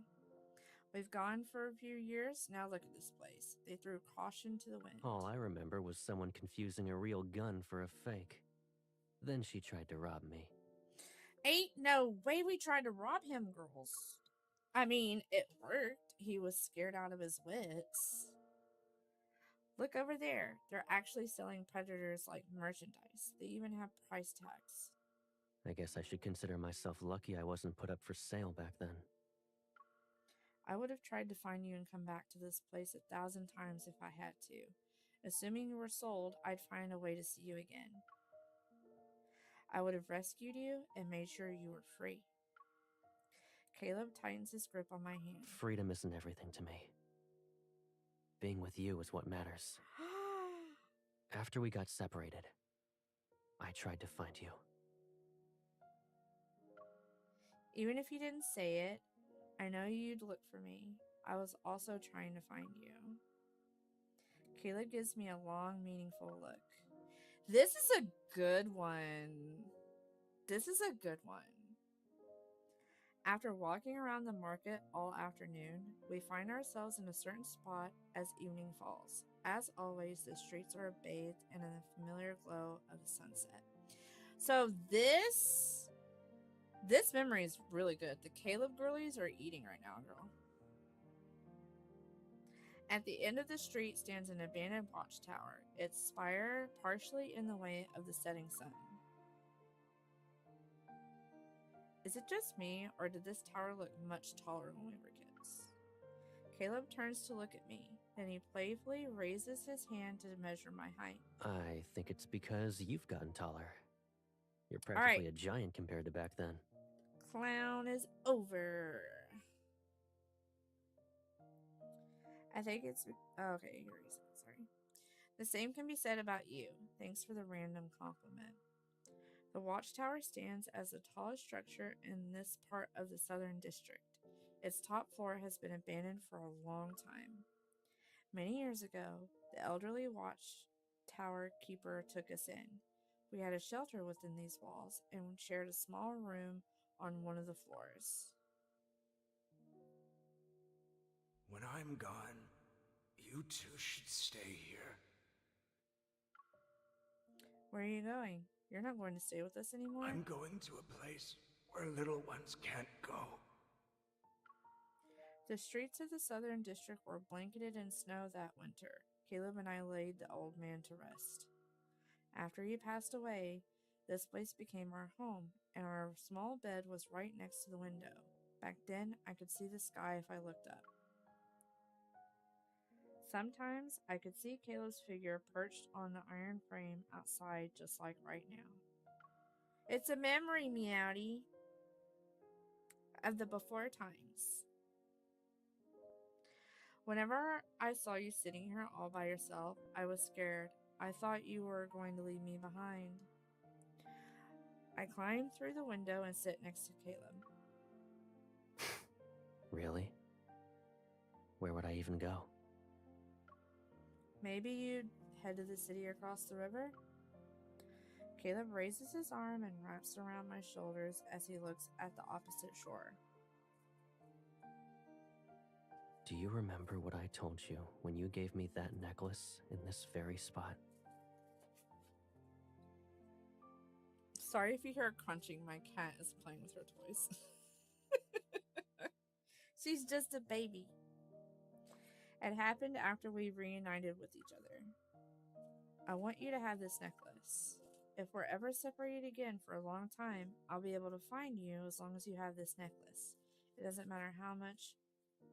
We've gone for a few years. Now look at this place. They threw caution to the wind. All I remember was someone confusing a real gun for a fake. Then she tried to rob me. Ain't no way we tried to rob him, girls. I mean, it worked. He was scared out of his wits. Look over there. They're actually selling predators like merchandise. They even have price tags. I guess I should consider myself lucky I wasn't put up for sale back then. I would have tried to find you and come back to this place 1,000 times if I had to. Assuming you were sold, I'd find a way to see you again. I would have rescued you and made sure you were free. Caleb tightens his grip on my hand. Freedom isn't everything to me. Being with you is what matters. After we got separated, I tried to find you. Even if you didn't say it, I know you'd look for me. I was also trying to find you. Caleb gives me a long, meaningful look. This is a good one. This is a good one. After walking around the market all afternoon, we find ourselves in a certain spot as evening falls. As always, the streets are bathed in the familiar glow of the sunset. So this memory is really good. The Caleb girlies are eating right now, girl. At the end of the street stands an abandoned watchtower, its spire partially in the way of the setting sun. Is it just me, or did this tower look much taller when we were kids? Caleb turns to look at me, then he playfully raises his hand to measure my height. I think it's because you've gotten taller. You're practically a giant compared to back then. Clown is over. I think it's... Okay, here he said, sorry. The same can be said about you. Thanks for the random compliment. The watchtower stands as the tallest structure in this part of the Southern District. Its top floor has been abandoned for a long time. Many years ago, the elderly watchtower keeper took us in. We had a shelter within these walls and shared a small room on one of the floors. When I'm gone, you two should stay here. Where are you going? You're not going to stay with us anymore? I'm going to a place where little ones can't go. The streets of the Southern District were blanketed in snow that winter. Caleb and I laid the old man to rest. After he passed away, this place became our home, and our small bed was right next to the window. Back then, I could see the sky if I looked up. Sometimes I could see Caleb's figure perched on the iron frame outside, just like right now. It's a memory, Meowdy, of the before times. Whenever I saw you sitting here all by yourself, I was scared. I thought you were going to leave me behind. I climb through the window and sit next to Caleb. Really? Where would I even go? Maybe you'd head to the city across the river? Caleb raises his arm and wraps around my shoulders as he looks at the opposite shore. Do you remember what I told you when you gave me that necklace in this very spot? Sorry if you hear crunching, my cat is playing with her toys. She's just a baby. It happened after we reunited with each other. I want you to have this necklace. If we're ever separated again for a long time, I'll be able to find you as long as you have this necklace. It doesn't matter how much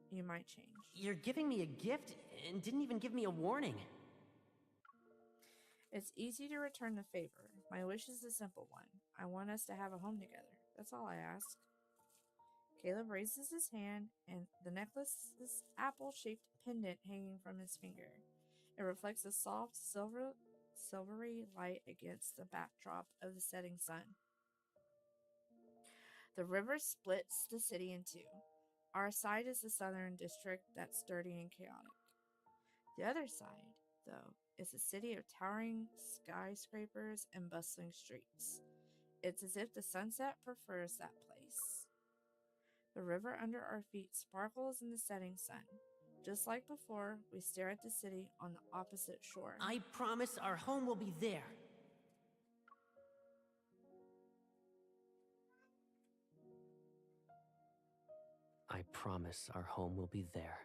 you might change. You're giving me a gift and didn't even give me a warning. It's easy to return the favor. My wish is a simple one. I want us to have a home together. That's all I ask. Caleb raises his hand, and the necklace's apple-shaped pendant hanging from his finger. It reflects a soft, silvery light against the backdrop of the setting sun. The river splits the city in two. Our side is the southern district that's dirty and chaotic. The other side, though, is a city of towering skyscrapers and bustling streets. It's as if the sunset prefers that place. The river under our feet sparkles in the setting sun. Just like before, we stare at the city on the opposite shore. I promise our home will be there. I promise our home will be there.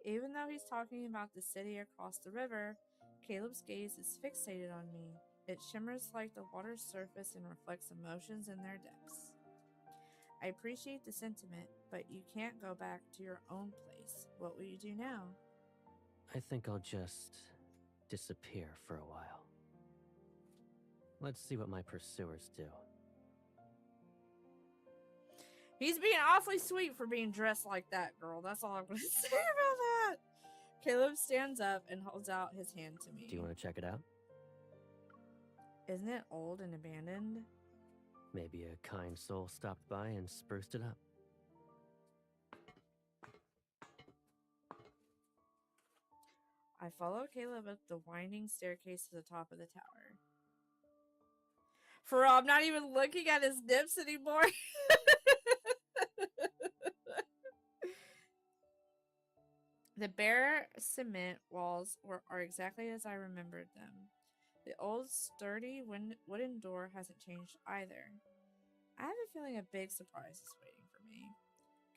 Even though he's talking about the city across the river, Caleb's gaze is fixated on me. It shimmers like the water's surface and reflects emotions in their depths. I appreciate the sentiment, but you can't go back to your own place. What will you do now? I think I'll just disappear for a while. Let's see what my pursuers do. He's being awfully sweet for being dressed like that, girl. That's all I'm going to say about that. Caleb stands up and holds out his hand to me. Do you want to check it out? Isn't it old and abandoned? Maybe a kind soul stopped by and spruced it up. I follow Caleb up the winding staircase to the top of the tower. For real, I'm not even looking at his nips anymore. The bare cement walls are exactly as I remembered them. The old, sturdy wooden door hasn't changed either. I have a feeling a big surprise is waiting for me.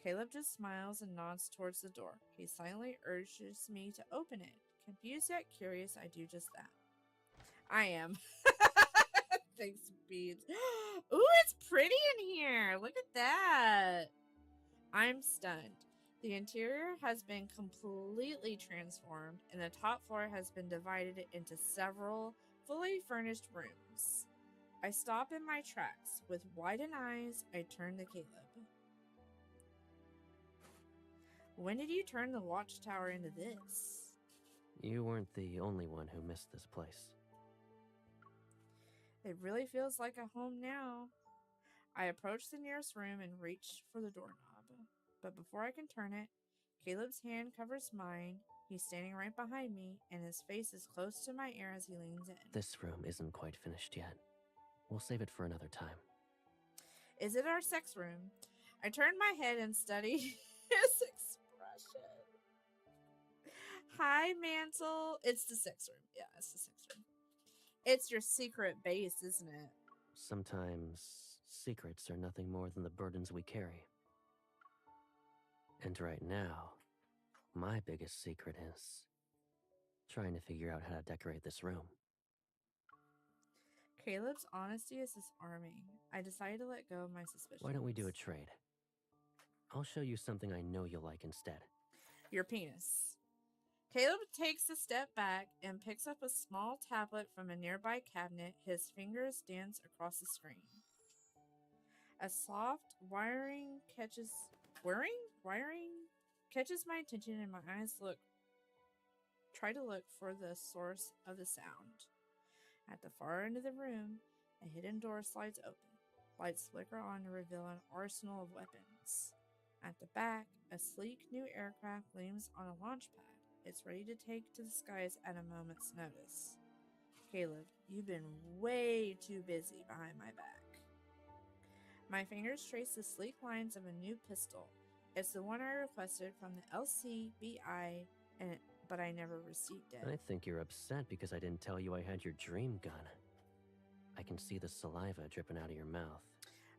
Caleb just smiles and nods towards the door. He silently urges me to open it. Confused yet curious, I do just that. I am. Thanks, Beads. Ooh, it's pretty in here. Look at that. I'm stunned. The interior has been completely transformed, and the top floor has been divided into several fully furnished rooms. I stop in my tracks. With widened eyes, I turn to Caleb. When did you turn the watchtower into this? You weren't the only one who missed this place. It really feels like a home now. I approach the nearest room and reach for the doorknob. But before I can turn it, Caleb's hand covers mine. He's standing right behind me, and his face is close to my ear as he leans in. This room isn't quite finished yet. We'll save it for another time. Is it our sex room? I turn my head and study his expression. Hi, Mansell. It's the sex room. Yeah, it's the sex room. It's your secret base, isn't it? Sometimes secrets are nothing more than the burdens we carry. And right now, my biggest secret is trying to figure out how to decorate this room. Caleb's honesty is disarming. I decided to let go of my suspicions. Why don't we do a trade? I'll show you something I know you'll like instead. Your penis. Caleb takes a step back and picks up a small tablet from a nearby cabinet. His fingers dance across the screen. A soft wiring catches my attention, and my eyes try to look for the source of the sound. At the far end of the room, a hidden door slides open. Lights flicker on to reveal an arsenal of weapons. At the back, a sleek new aircraft gleams on a launch pad. It's ready to take to the skies at a moment's notice. Caleb, you've been way too busy behind my back. My fingers trace the sleek lines of a new pistol. It's the one I requested from the LCBI, but I never received it. I think you're upset because I didn't tell you I had your dream gun. I can see the saliva dripping out of your mouth.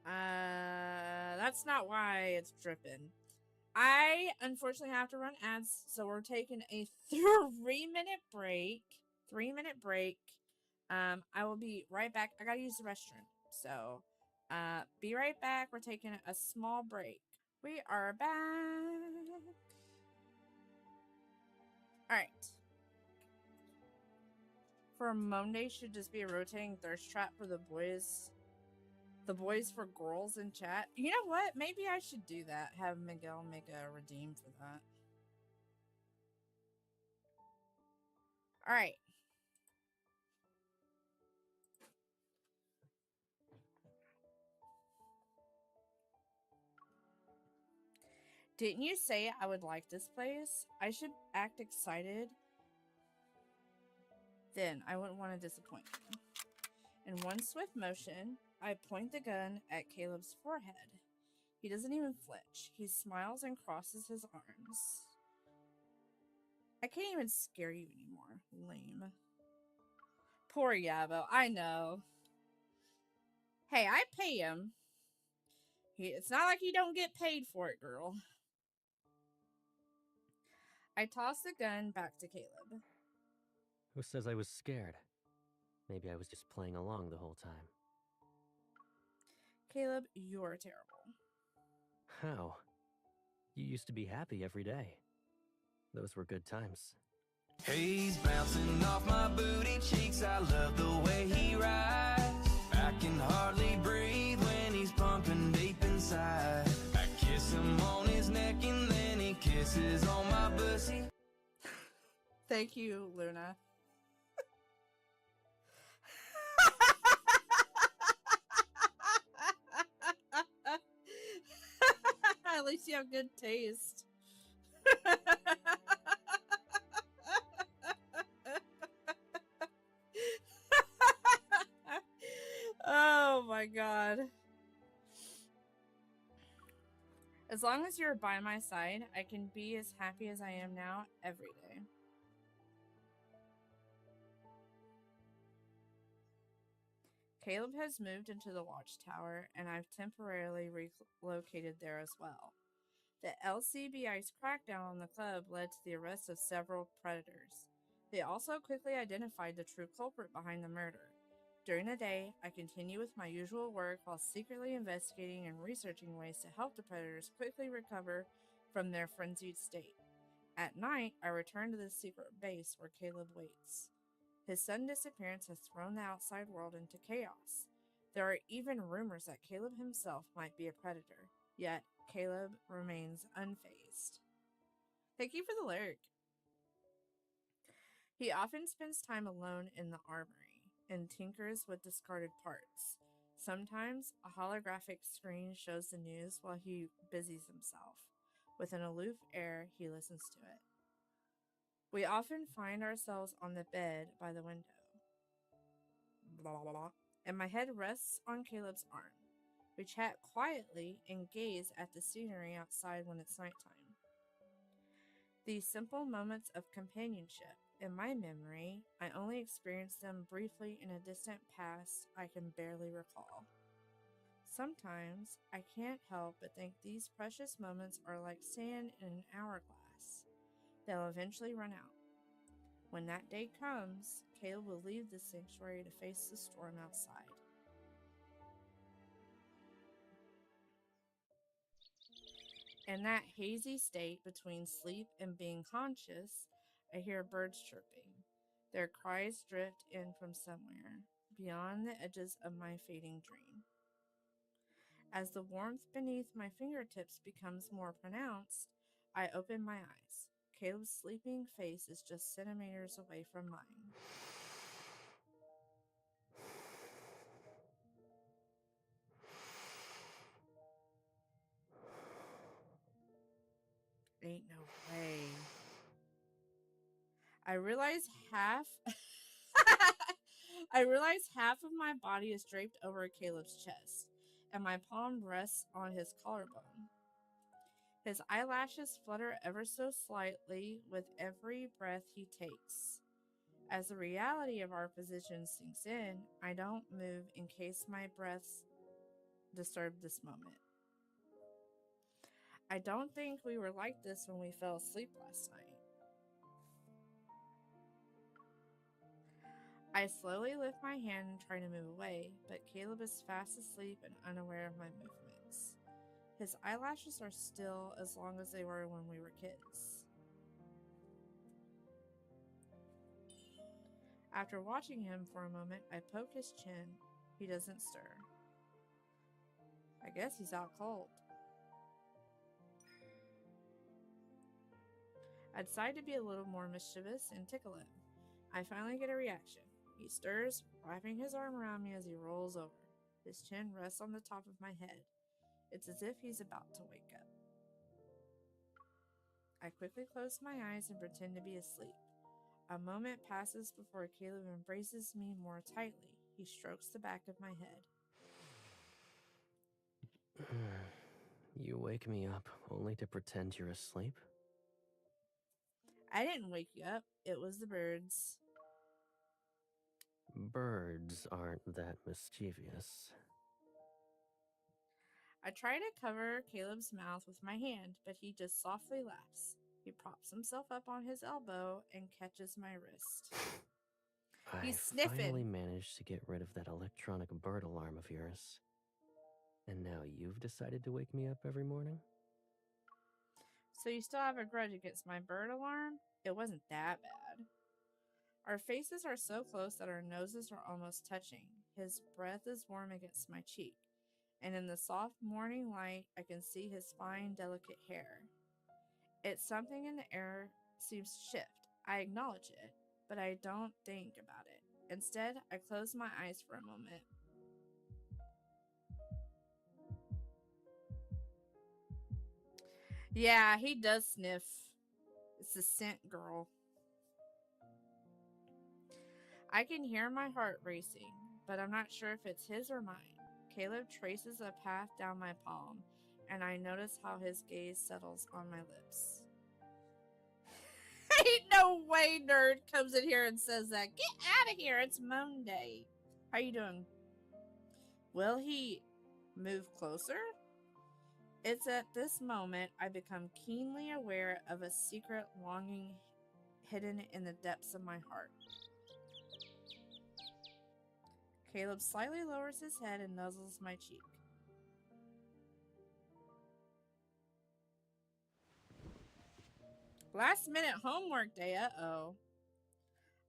That's not why it's dripping. I unfortunately have to run ads, so we're taking a 3-minute break. 3-minute break. I will be right back. I gotta use the restroom. So, be right back. We're taking a small break. We are back. Alright. For Monday should just be a rotating thirst trap for the boys. The boys for girls in chat. You know what? Maybe I should do that. Have Miguel make a redeem for that. Alright. Didn't you say I would like this place? I should act excited. Then I wouldn't want to disappoint you. In one swift motion, I point the gun at Caleb's forehead. He doesn't even flinch. He smiles and crosses his arms. I can't even scare you anymore. Lame. Poor Yabo. I know. Hey, I pay him. It's not like he don't get paid for it, girl. I toss the gun back to Caleb. Who says I was scared? Maybe I was just playing along the whole time. Caleb, you're terrible. How? You used to be happy every day. Those were good times. He's bouncing off my booty cheeks. I love the way he rides. I can hardly breathe when he's pumping deep inside. I kiss him on his neck and then he kisses on my pussy. Thank you, Luna. At least you have good taste. Oh my god. As long as you're by my side, I can be as happy as I am now every day. Caleb has moved into the watchtower, and I've temporarily relocated there as well. The LCBI's crackdown on the club led to the arrest of several predators. They also quickly identified the true culprit behind the murder. During the day, I continue with my usual work while secretly investigating and researching ways to help the predators quickly recover from their frenzied state. At night, I return to the secret base where Caleb waits. His sudden disappearance has thrown the outside world into chaos. There are even rumors that Caleb himself might be a predator, yet Caleb remains unfazed. Thank you for the lyric. He often spends time alone in the armory and tinkers with discarded parts. Sometimes a holographic screen shows the news while he busies himself. With an aloof air, he listens to it. We often find ourselves on the bed by the window. Blah, blah, blah. And my head rests on Caleb's arm. We chat quietly and gaze at the scenery outside when it's nighttime. These simple moments of companionship, in my memory, I only experienced them briefly in a distant past I can barely recall. Sometimes I can't help but think these precious moments are like sand in an hourglass. They'll eventually run out. When that day comes, Caleb will leave the sanctuary to face the storm outside. In that hazy state between sleep and being conscious, I hear birds chirping. Their cries drift in from somewhere, beyond the edges of my fading dream. As the warmth beneath my fingertips becomes more pronounced, I open my eyes. Caleb's sleeping face is just centimeters away from mine. I realize half I realize half of my body is draped over Caleb's chest, and my palm rests on his collarbone. His eyelashes flutter ever so slightly with every breath he takes. As the reality of our position sinks in, I don't move in case my breaths disturb this moment. I don't think we were like this when we fell asleep last night. I slowly lift my hand and try to move away, but Caleb is fast asleep and unaware of my movements. His eyelashes are still as long as they were when we were kids. After watching him for a moment, I poke his chin. He doesn't stir. I guess he's out cold. I decide to be a little more mischievous and tickle him. I finally get a reaction. He stirs, wrapping his arm around me as he rolls over. His chin rests on the top of my head. It's as if he's about to wake up. I quickly close my eyes and pretend to be asleep. A moment passes before Caleb embraces me more tightly. He strokes the back of my head. You wake me up only to pretend you're asleep? I didn't wake you up. It was the birds. Birds aren't that mischievous. I try to cover Caleb's mouth with my hand, but he just softly laughs. He props himself up on his elbow and catches my wrist. He's sniffing. Finally managed to get rid of that electronic bird alarm of yours. And now you've decided to wake me up every morning? So you still have a grudge against my bird alarm? It wasn't that bad. Our faces are so close that our noses are almost touching. His breath is warm against my cheek, and in the soft morning light, I can see his fine, delicate hair. It's something in the air seems to shift. I acknowledge it, but I don't think about it. Instead, I close my eyes for a moment. Yeah, he does sniff. It's the scent girl. I can hear my heart racing, but I'm not sure if it's his or mine. Caleb traces a path down my palm, and I notice how his gaze settles on my lips. Ain't no way nerd comes in here and says that. Get out of here. It's Monday. How you doing? Will he move closer? It's at this moment I become keenly aware of a secret longing hidden in the depths of my heart. Caleb slightly lowers his head and nuzzles my cheek. Last minute homework day, uh-oh.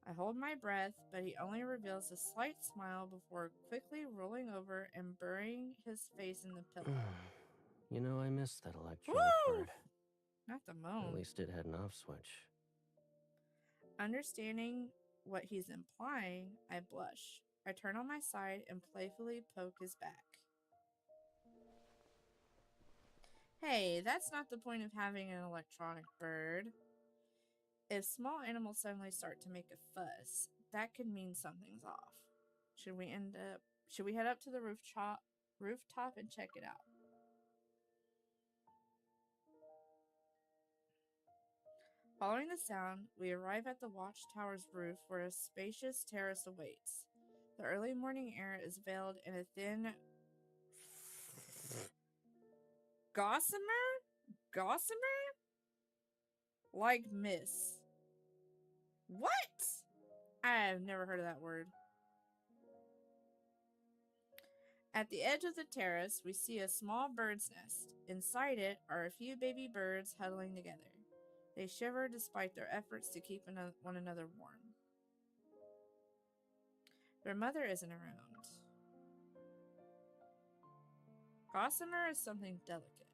I hold my breath, but he only reveals a slight smile before quickly rolling over and burying his face in the pillow. You know, I miss that electronic Woo! bird. Not the moan. At least it had an off switch. Understanding what he's implying, I blush. I turn on my side and playfully poke his back. Hey, that's not the point of having an electronic bird. If small animals suddenly start to make a fuss, that could mean something's off. Should we head up to the rooftop and check it out? Following the sound, we arrive at the watchtower's roof where a spacious terrace awaits. The early morning air is veiled in a thin gossamer? Like mist. What? I have never heard of that word. At the edge of the terrace, we see a small bird's nest. Inside it are a few baby birds huddling together. They shiver despite their efforts to keep one another warm. Their mother isn't around. Gossamer is something delicate.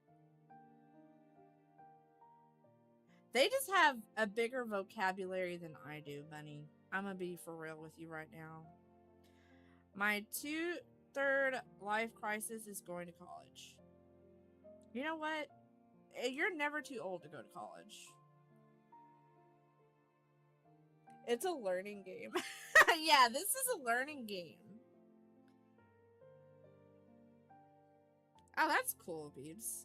They just have a bigger vocabulary than I do, Bunny. I'm gonna be for real with you right now. My third life crisis is going to college. You know what? You're never too old to go to college. It's a learning game. Yeah, this is a learning game. Oh, that's cool, Beebs.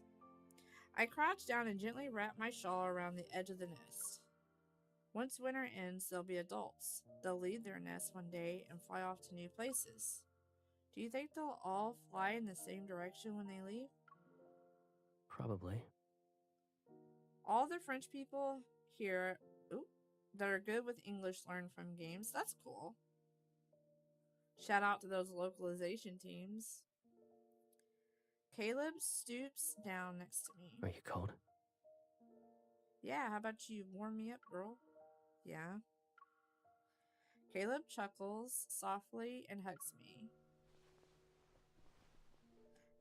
I crouch down and gently wrap my shawl around the edge of the nest. Once winter ends, they'll be adults. They'll leave their nest one day and fly off to new places. Do you think they'll all fly in the same direction when they leave? Probably. All the French people here that are good with English learn from games. That's cool. Shout out to those localization teams. Caleb stoops down next to me. Are you cold? Yeah, how about you warm me up, girl? Yeah. Caleb chuckles softly and hugs me.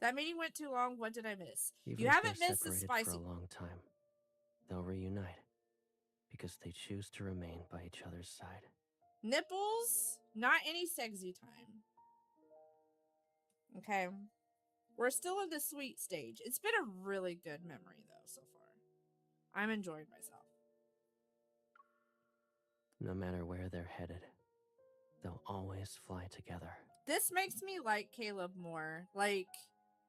That meeting went too long. What did I miss? Even You if haven't they're missed the separated spicy. for a long time, they'll reunite because they choose to remain by each other's side. Nipples, not any sexy time. Okay. We're still in the sweet stage. It's been a really good memory, though, so far. I'm enjoying myself. No matter where they're headed, they'll always fly together. This makes me like Caleb more. Like,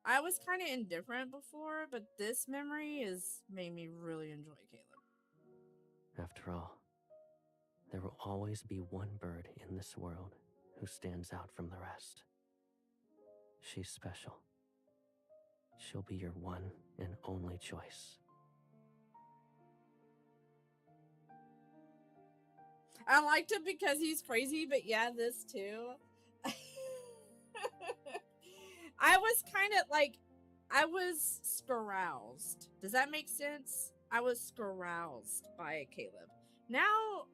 I was kind of indifferent before, but this memory has made me really enjoy Caleb. After all, there will always be one bird in this world who stands out from the rest. She's special. She'll be your one and only choice. I liked him because he's crazy, but yeah, this too. I was kind of like, I was scaroused. Does that make sense? I was scaroused by Caleb. Now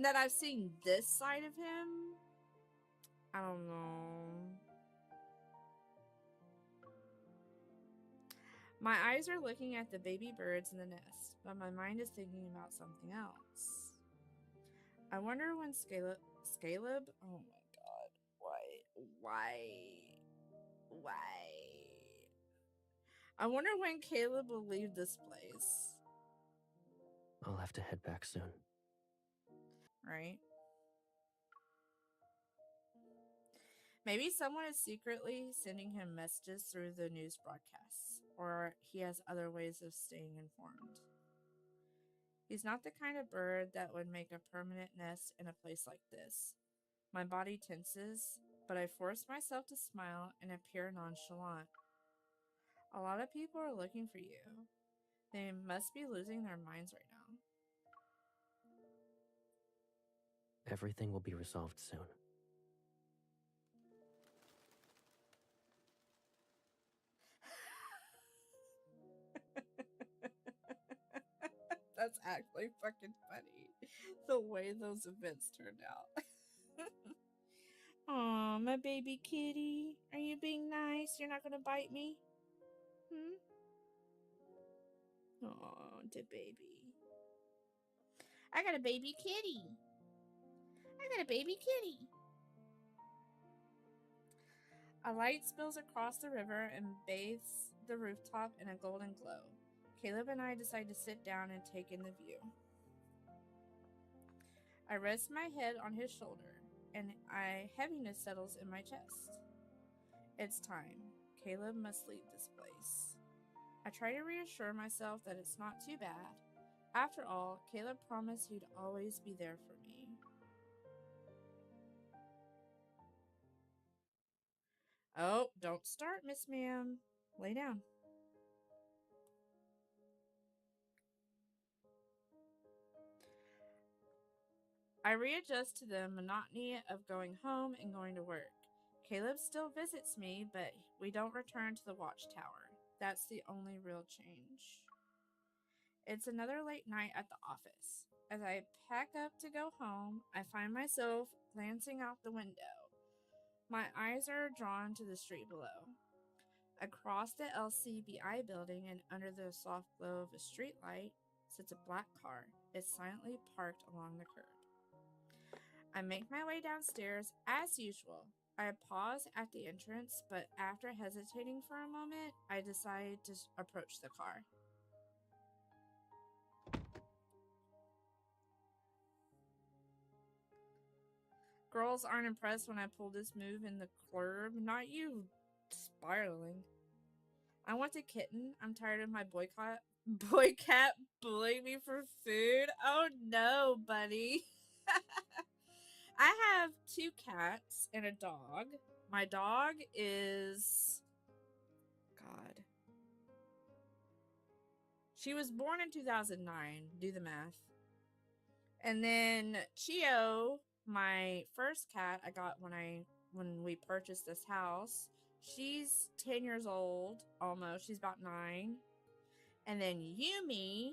that I've seen this side of him, I don't know. My eyes are looking at the baby birds in the nest, but my mind is thinking about something else. I wonder when Scaleb? Oh my god. Why? I wonder when Caleb will leave this place. I'll have to head back soon. Right? Maybe someone is secretly sending him messages through the news broadcasts, or he has other ways of staying informed. He's not the kind of bird that would make a permanent nest in a place like this. My body tenses, but I force myself to smile and appear nonchalant. A lot of people are looking for you. They must be losing their minds right now. Everything will be resolved soon. That's actually fucking funny. The way those events turned out. Aw, my baby kitty. Are you being nice? You're not gonna bite me? Oh, the baby. I got a baby kitty. A light spills across the river and bathes the rooftop in a golden glow. Caleb and I decide to sit down and take in the view. I rest my head on his shoulder, and heaviness settles in my chest. It's time. Caleb must leave this place. I try to reassure myself that it's not too bad. After all, Caleb promised he'd always be there for me. Oh, don't start, Miss Ma'am. Lay down. I readjust to the monotony of going home and going to work. Caleb still visits me, but we don't return to the watchtower. That's the only real change. It's another late night at the office. As I pack up to go home, I find myself glancing out the window. My eyes are drawn to the street below. Across the LCBI building and under the soft glow of a streetlight sits a black car. It's silently parked along the curb. I make my way downstairs as usual. I pause at the entrance, but after hesitating for a moment, I decide to approach the car. Girls aren't impressed when I pull this move in the club. Not you spiraling. I want a kitten. I'm tired of my boy cat bullying me for food. Oh no, buddy. I have 2 cats and a dog. My dog is... God. She was born in 2009. Do the math. And then Chio, my first cat I got when we purchased this house. She's 10 years old almost. She's about 9. And then Yumi,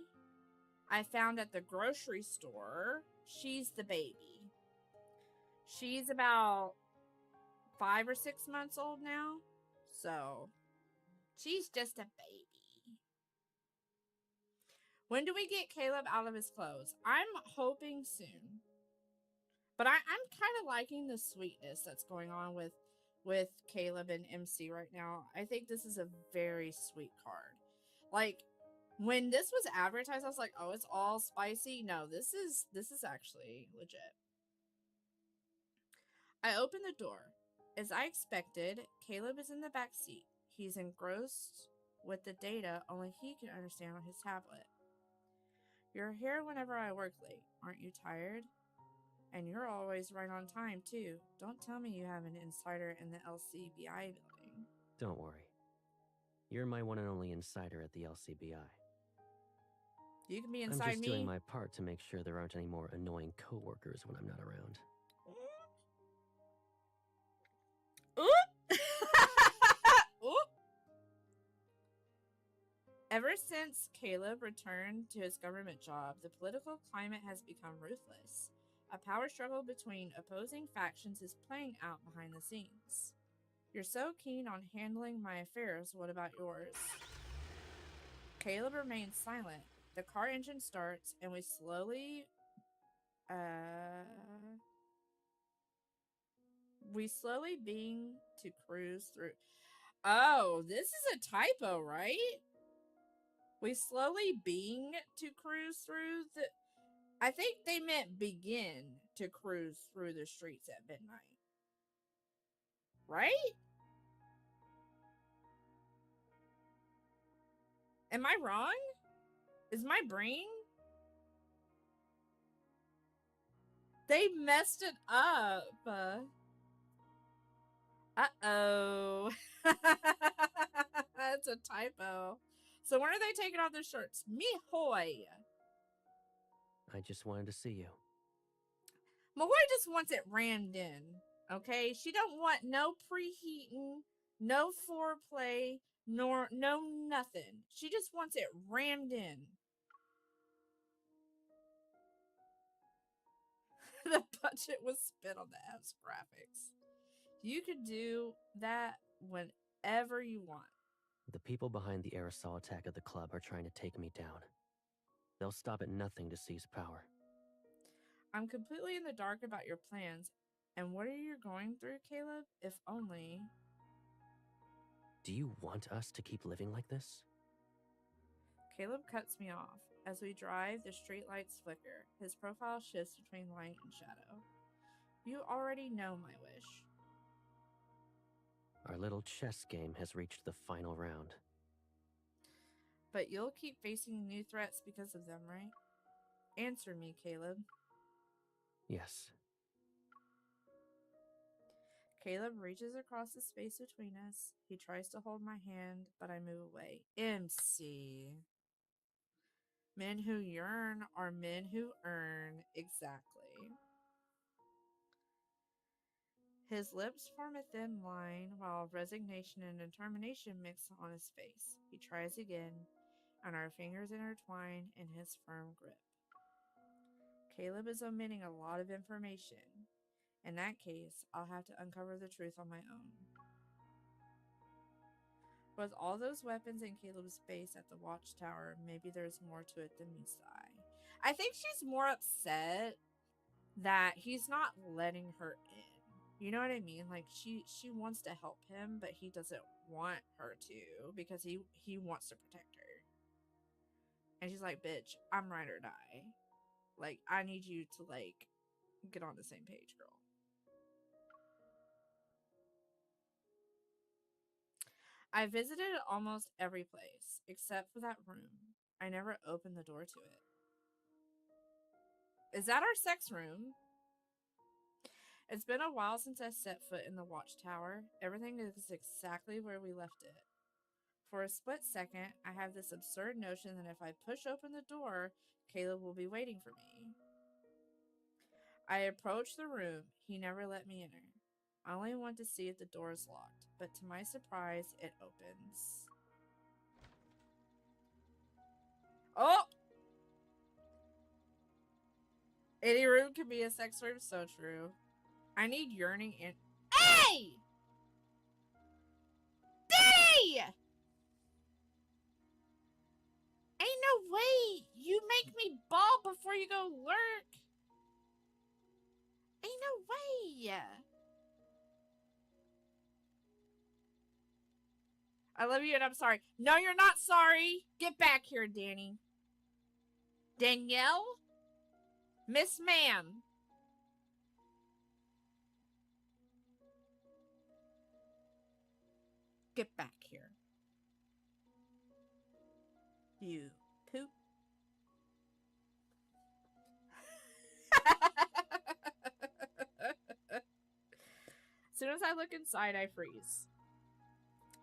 I found at the grocery store. She's the baby. She's about 5 or 6 months old now. So, she's just a baby. When do we get Caleb out of his clothes? I'm hoping soon. But I'm kind of liking the sweetness that's going on with Caleb and MC right now. I think this is a very sweet card. Like, when this was advertised, I was like, oh, it's all spicy. No, this is actually legit. I open the door. As I expected, Caleb is in the back seat. He's engrossed with the data only he can understand on his tablet. You're here whenever I work late. Aren't you tired? And you're always right on time, too. Don't tell me you have an insider in the LCBI building. Don't worry. You're my one and only insider at the LCBI. You can be inside I'm just me. doing my part to make sure there aren't any more annoying coworkers when I'm not around. Oop! Oop! Ever since Caleb returned to his government job, the political climate has become ruthless. A power struggle between opposing factions is playing out behind the scenes. You're so keen on handling my affairs, what about yours? Caleb remains silent. The car engine starts, and we slowly being to cruise through. Oh, this is a typo, right? We slowly being to cruise through the... I think they meant begin to cruise through the streets at midnight. Right? Am I wrong? Is my brain... They messed it up. Uh-oh. That's a typo. So when are they taking off their shirts? Mihoy. I just wanted to see you. Malloy just wants it rammed in. Okay? She don't want no preheating, no foreplay, no nothing. She just wants it rammed in. The budget was spent on the F's graphics. You could do that whenever you want. The people behind the aerosol attack at the club are trying to take me down. They'll stop at nothing to seize power. I'm completely in the dark about your plans. And what are you going through, Caleb? If only... Do you want us to keep living like this? Caleb cuts me off. As we drive, the streetlights flicker. His profile shifts between light and shadow. You already know my wish. Our little chess game has reached the final round. But you'll keep facing new threats because of them, right? Answer me, Caleb. Yes. Caleb reaches across the space between us. He tries to hold my hand, but I move away. MC. Men who yearn are men who earn. Exactly. His lips form a thin line, while resignation and determination mix on his face. He tries again, and our fingers intertwine in his firm grip. Caleb is omitting a lot of information. In that case, I'll have to uncover the truth on my own. With all those weapons in Caleb's base at the watchtower, maybe there's more to it than meets the eye. I think she's more upset that he's not letting her in. You know what I mean? Like, she wants to help him, but he doesn't want her to because he wants to protect her. And she's like, bitch, I'm ride or die. Like, I need you to, like, get on the same page, girl. I visited almost every place, except for that room. I never opened the door to it. Is that our sex room? It's been a while since I set foot in the watchtower. Everything is exactly where we left it. For a split second, I have this absurd notion that if I push open the door, Caleb will be waiting for me. I approach the room. He never let me enter. I only want to see if the door is locked, but to my surprise, it opens. Oh! Any room can be a sex room, so true. I need yearning in. Hey! Diddy! Ain't no way! You make me bawl before you go lurk! Ain't no way! I love you and I'm sorry. No, you're not sorry! Get back here, Danny. Danielle? Miss Ma'am. Get back here. You poop. As soon as I look inside, I freeze.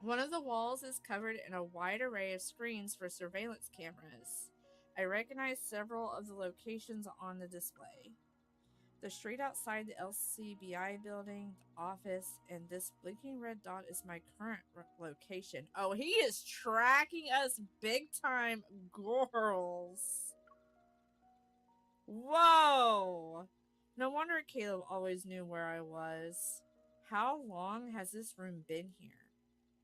One of the walls is covered in a wide array of screens for surveillance cameras. I recognize several of the locations on the display. The street outside the LCBI building, the office, and this blinking red dot is my current location. Oh, he is tracking us big time, girls. Whoa! No wonder Caleb always knew where I was. How long has this room been here?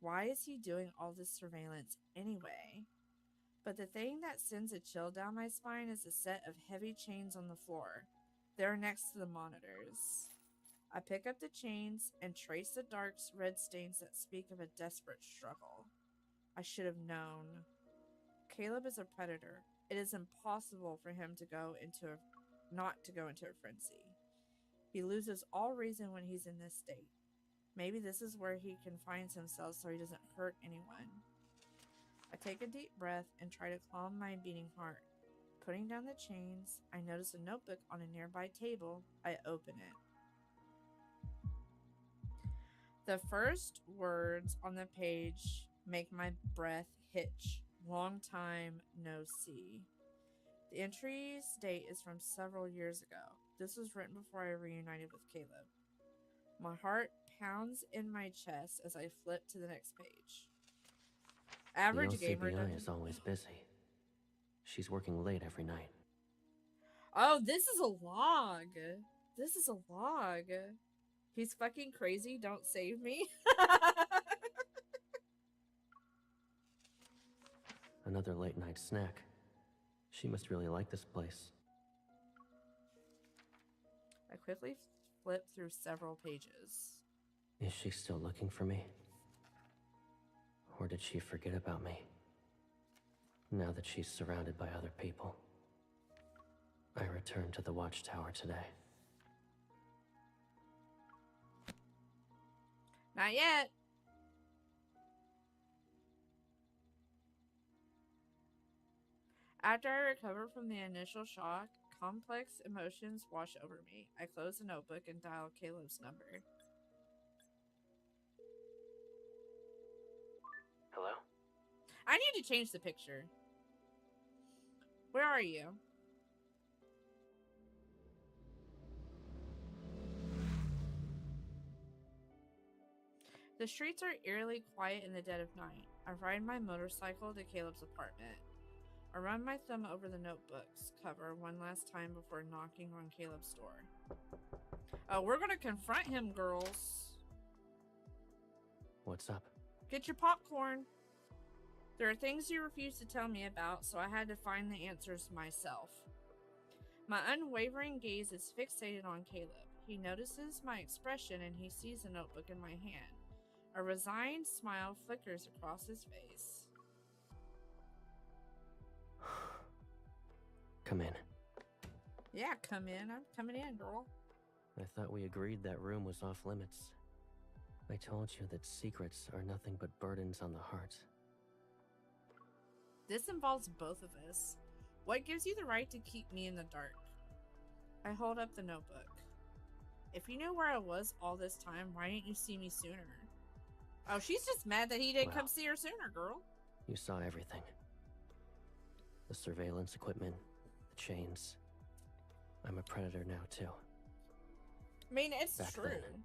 Why is he doing all this surveillance anyway? But the thing that sends a chill down my spine is a set of heavy chains on the floor. They're next to the monitors. I pick up the chains and trace the dark red stains that speak of a desperate struggle. I should have known. Caleb is a predator. It is impossible for him to not go into a frenzy. He loses all reason when he's in this state. Maybe this is where he confines himself so he doesn't hurt anyone. I take a deep breath and try to calm my beating heart. Putting down the chains, I notice a notebook on a nearby table. I open it. The first words on the page make my breath hitch. Long time no see. The entry's date is from several years ago. This was written before I reunited with Caleb. My heart pounds in my chest as I flip to the next page. Average the gamer LCBI is always busy. She's working late every night. Oh, this is a log. This is a log. He's fucking crazy. Don't save me. Another late night snack. She must really like this place. I quickly flip through several pages. Is she still looking for me? Or did she forget about me? Now that she's surrounded by other people. I return to the watchtower today. Not yet. After I recover from the initial shock, complex emotions wash over me. I close the notebook and dial Caleb's number. Hello? I need to change the picture. Where are you? The streets are eerily quiet in the dead of night. I ride my motorcycle to Caleb's apartment. I run my thumb over the notebook's cover one last time before knocking on Caleb's door. Oh, we're gonna confront him, girls. What's up? Get your popcorn. There are things you refuse to tell me about, so I had to find the answers myself. My unwavering gaze is fixated on Caleb. He notices my expression and he sees the notebook in my hand. A resigned smile flickers across his face. Come in. Yeah, come in. I'm coming in, girl. I thought we agreed that room was off limits. I told you that secrets are nothing but burdens on the heart. This involves both of us. What gives you the right to keep me in the dark? I hold up the notebook. If you knew where I was all this time, why didn't you see me sooner? Oh, she's just mad that he didn't come see her sooner, girl. You saw everything. The surveillance equipment, the chains. I'm a predator now, too. I mean, it's Back true. then,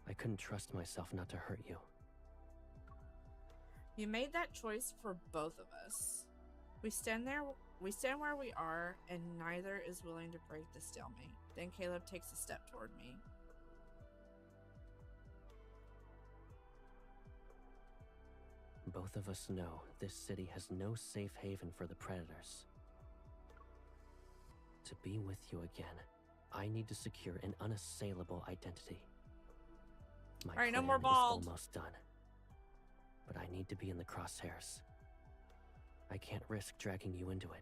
I couldn't trust myself not to hurt you. You made that choice for both of us. We stand where we are, and neither is willing to break the stalemate. Then Caleb takes a step toward me. Both of us know this city has no safe haven for the predators. To be with you again, I need to secure an unassailable identity. My All right, no plan more is bald. almost done. But I need to be in the crosshairs. I can't risk dragging you into it.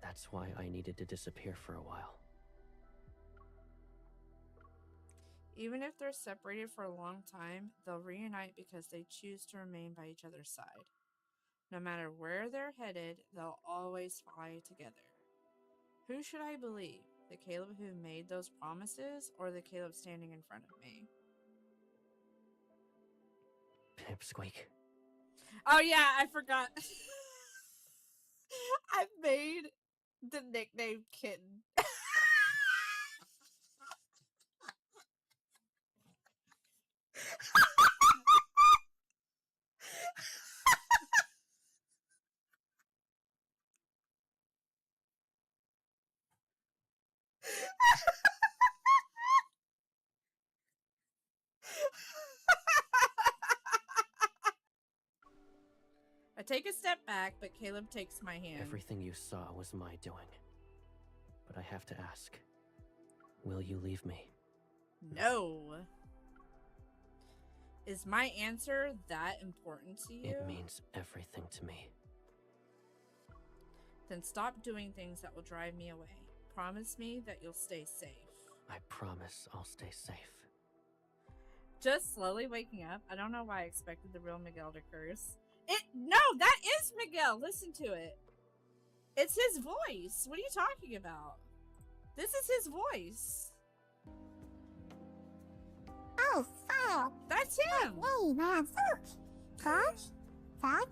That's why I needed to disappear for a while. Even if they're separated for a long time, they'll reunite because they choose to remain by each other's side. No matter where they're headed, they'll always fly together. Who should I believe? The Caleb who made those promises, or the Caleb standing in front of me? Pipsqueak. Oh yeah, I forgot. I made the nickname Kitten. I take a step back, but Caleb takes my hand. Everything you saw was my doing. But I have to ask, will you leave me? No. Is my answer that important to you? It means everything to me. Then stop doing things that will drive me away. Promise me that you'll stay safe. I promise I'll stay safe. Just slowly waking up. I don't know why I expected the real Miguel to curse. No, that is Miguel. Listen to it. It's his voice. What are you talking about? This is his voice. Oh, fuck. That's him. Hey, man, fuck. Fuck. Fuck.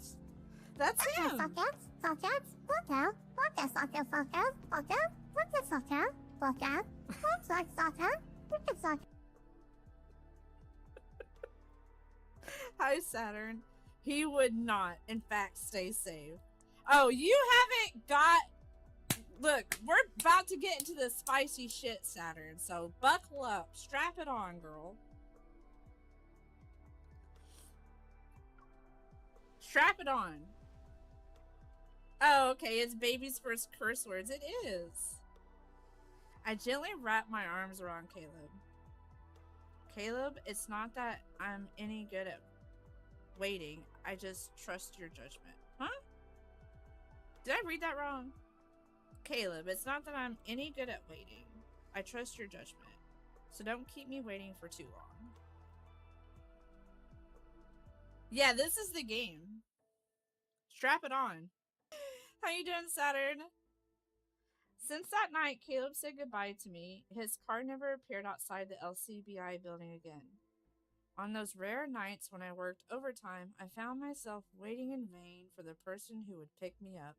That's him. Fuck out. Fuck out. Fuck out. Fuck out. Fuck out. Fuck out. Fuck out. Fuck out. Fuck out. Fuck out. Fuck out. Fuck out. Fuck out. Fuck out. Hi, Saturn. He would not, in fact, stay safe. Oh, you haven't got... Look, we're about to get into the spicy shit, Saturn. So buckle up. Strap it on, girl. Strap it on. Oh, okay. It's baby's first curse words. It is. I gently wrap my arms around Caleb. Caleb, it's not that I'm any good at waiting. I just trust your judgment. Huh? Did I read that wrong? Caleb, it's not that I'm any good at waiting. I trust your judgment. So don't keep me waiting for too long. Yeah, this is the game. Strap it on. How you doing, Saturn? Since that night, Caleb said goodbye to me. His car never appeared outside the LCBI building again. On those rare nights when I worked overtime, I found myself waiting in vain for the person who would pick me up.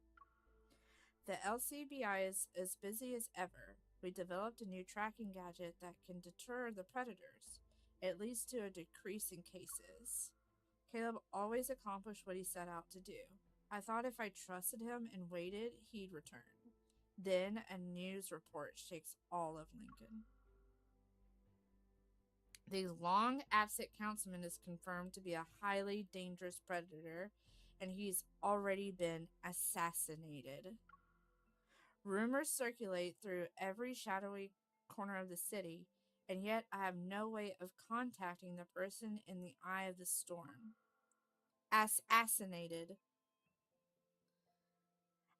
The LCBI is as busy as ever. We developed a new tracking gadget that can deter the predators. It leads to a decrease in cases. Caleb always accomplished what he set out to do. I thought if I trusted him and waited, he'd return. Then a news report shakes all of Lincoln. The long absent councilman is confirmed to be a highly dangerous predator, and he's already been assassinated. Rumors circulate through every shadowy corner of the city, and yet I have no way of contacting the person in the eye of the storm. Assassinated.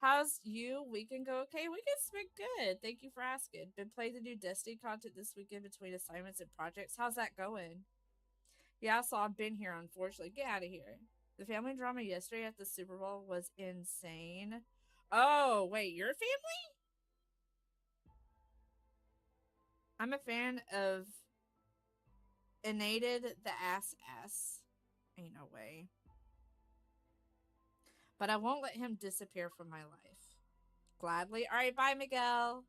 How's you? Weekend go okay? Weekend's been good. Thank you for asking. Been playing the new Destiny content this weekend between assignments and projects. How's that going? Yeah, so I've been here, unfortunately. Get out of here. The family drama yesterday at the Super Bowl was insane. Oh, wait, your family? I'm a fan of Inated the Ass. Ain't no way. But I won't let him disappear from my life. Gladly. Alright, bye, Miguel.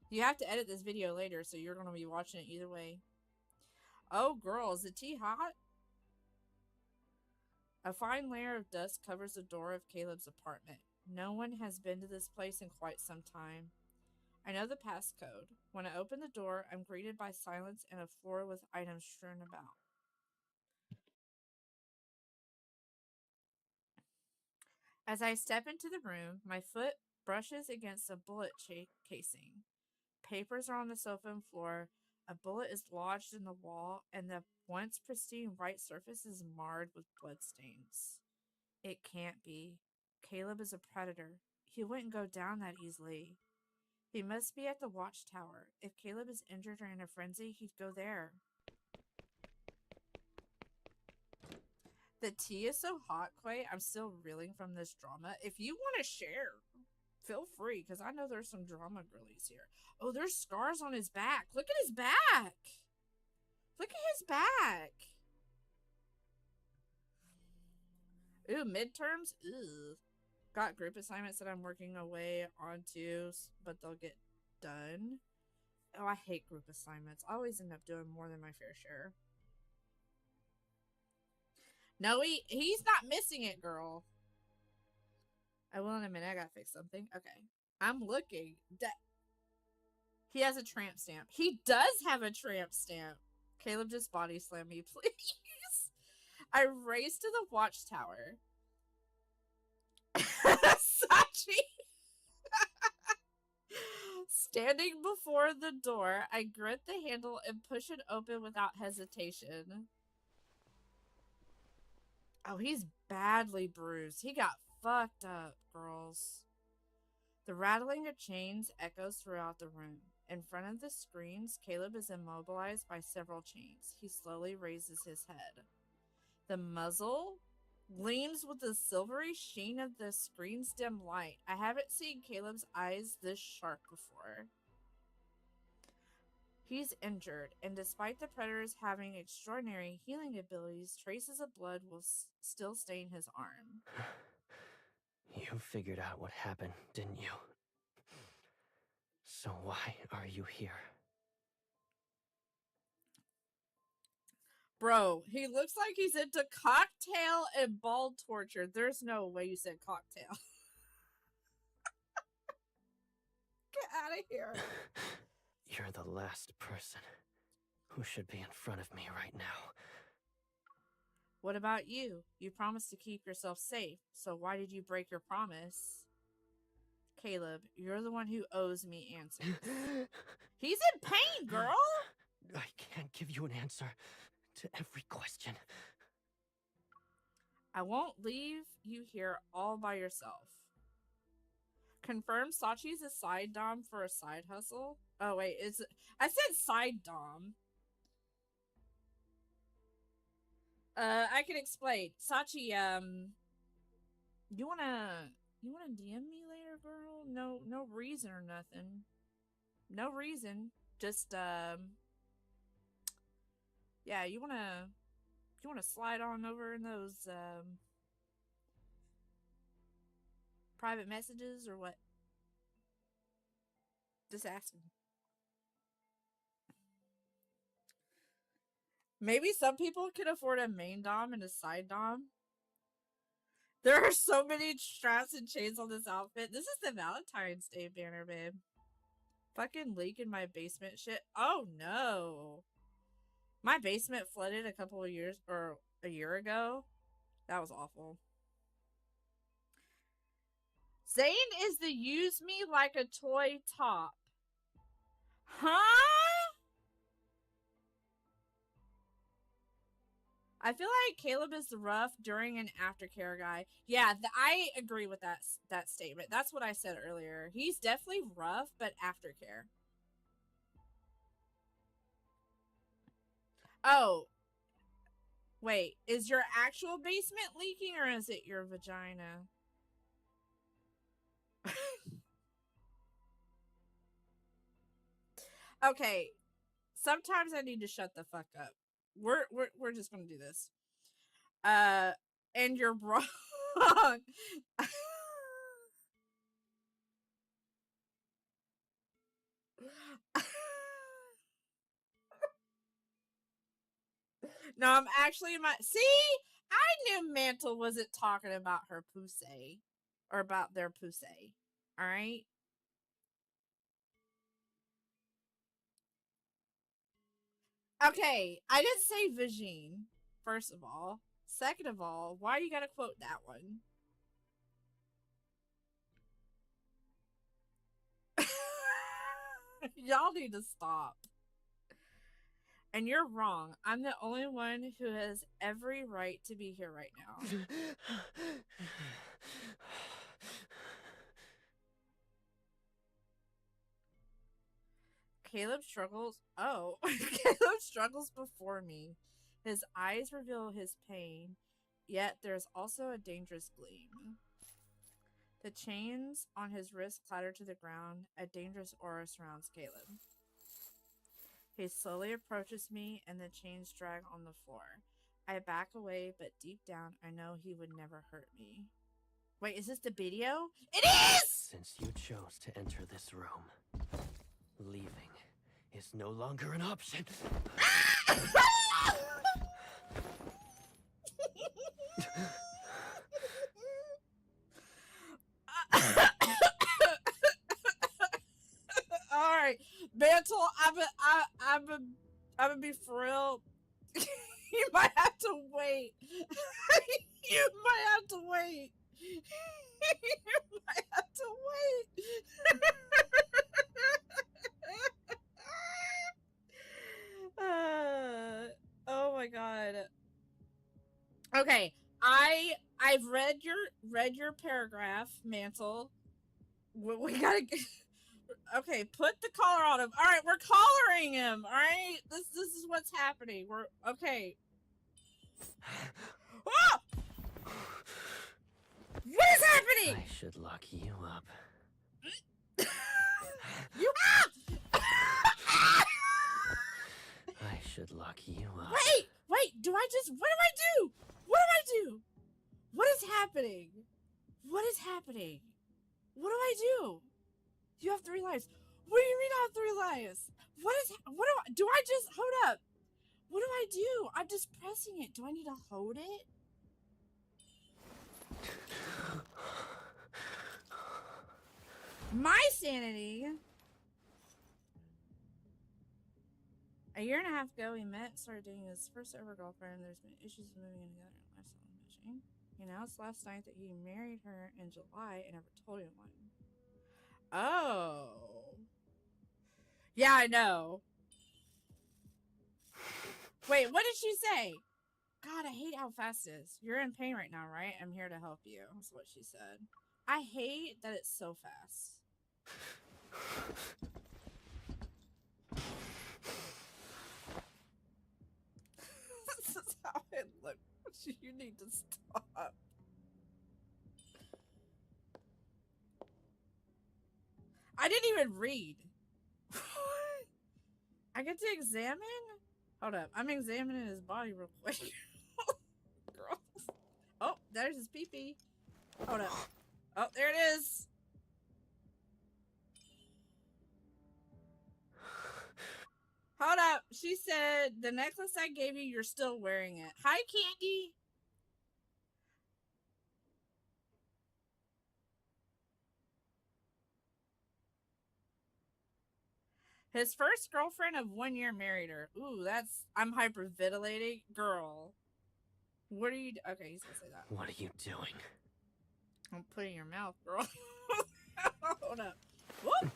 You have to edit this video later, so you're going to be watching it either way. Oh, girl, is the tea hot? A fine layer of dust covers the door of Caleb's apartment. No one has been to this place in quite some time. I know the passcode. When I open the door, I'm greeted by silence and a floor with items strewn about. As I step into the room, my foot brushes against a bullet casing. Papers are on the sofa and floor. A bullet is lodged in the wall, and the once pristine white surface is marred with bloodstains. It can't be. Caleb is a predator. He wouldn't go down that easily. He must be at the watchtower. If Caleb is injured or in a frenzy, he'd go there. The tea is so hot, Quay. I'm still reeling from this drama. If you want to share, feel free, because I know there's some drama girlies here. Oh, there's scars on his back. Look at his back. Look at his back. Ooh, midterms? Ew. Got group assignments that I'm working away onto, but they'll get done. Oh, I hate group assignments. I always end up doing more than my fair share. No, he's not missing it, girl. I will in a minute. I gotta fix something. Okay. I'm looking. He has a tramp stamp. He does have a tramp stamp. Caleb just body slammed me, please. I race to the watchtower. Sachi! Standing before the door, I grip the handle and push it open without hesitation. Oh, he's badly bruised. He got fucked up, girls. The rattling of chains echoes throughout the room. In front of the screens, Caleb is immobilized by several chains. He slowly raises his head. The muzzle gleams with the silvery sheen of the screen's dim light. I haven't seen Caleb's eyes this sharp before. He's injured, and despite the predators having extraordinary healing abilities, traces of blood will still stain his arm. You figured out what happened, didn't you? So why are you here? Bro, he looks like he's into cocktail and ball torture. There's no way you said cocktail. Get out of here. You're the last person who should be in front of me right now. What about you? You promised to keep yourself safe, so why did you break your promise? Caleb, you're the one who owes me answers. He's in pain, girl! I can't give you an answer to every question. I won't leave you here all by yourself. Confirm Sachi's a side dom for a side hustle? Oh, wait, I said side dom. I can explain. Sachi, you wanna DM me later, girl? No reason or nothing. No reason. Just, yeah, you wanna slide on over in those, private messages or what? Just asking. Maybe some people can afford a main dom and a side dom. There are so many straps and chains on this outfit. This is the Valentine's Day banner, babe. Fucking leak in my basement shit. Oh no. My basement flooded a year ago. That was awful. Zane is the use me like a toy top. Huh? I feel like Caleb is the rough during and aftercare guy. Yeah, I agree with that statement. That's what I said earlier. He's definitely rough, but aftercare. Oh, Wait, is your actual basement leaking or is it your vagina? Okay, sometimes I need to shut the fuck up. We're just gonna do this. And you're wrong. No, I'm actually see. I knew Mantle wasn't talking about her pussy or about their pussy. All right. Okay, I didn't say vagine. First of all, second of all, why you gotta quote that one? Y'all need to stop. And you're wrong. I'm the only one who has every right to be here right now. Caleb struggles. Oh, Caleb struggles before me. His eyes reveal his pain, yet there's also a dangerous gleam. The chains on his wrist clatter to the ground. A dangerous aura surrounds Caleb. He slowly approaches me, and the chains drag on the floor. I back away, but deep down, I know he would never hurt me. Wait, is this the video? It is! Since you chose to enter this room, leaving is no longer an option. All right, Mantle, I'm gonna be for real. You might have to wait. You might have to wait. You might have to wait. Oh my god. Okay, I've read your paragraph, Mantle. We gotta get. Okay, put the collar on him. All right, we're collaring him. All right, this is what's happening. We're okay. Oh! What is happening? I should lock you up. You. I should lock you up. Wait. Do I just? What do I do? What do I do? What is happening? What is happening? What do I do? You have 3 lives. What do you mean I have 3 lives? Do I just, hold up. What do I do? I'm just pressing it. Do I need to hold it? My sanity. A year and a half ago, we met, started dating his first ever girlfriend. There's been issues with moving in together and lifestyle matching. He announced last night that he married her in July and never told anyone. Oh. Yeah, I know. Wait, what did she say? God, I hate how fast it is. You're in pain right now, right? I'm here to help you. That's what she said. I hate that it's so fast. This is how it looks. You need to stop. I didn't even read. I get to examine? Hold up. I'm examining his body real quick. Girls. Oh, there's his pee-pee. Hold up. Oh, there it is. Hold up. She said, the necklace I gave you, you're still wearing it. Hi, Candy. His first girlfriend of 1 year married her. Ooh, I'm hyperventilating. Girl. What are you, okay, he's gonna say that. What are you doing? I'm putting your mouth, girl. Hold up. Whoop.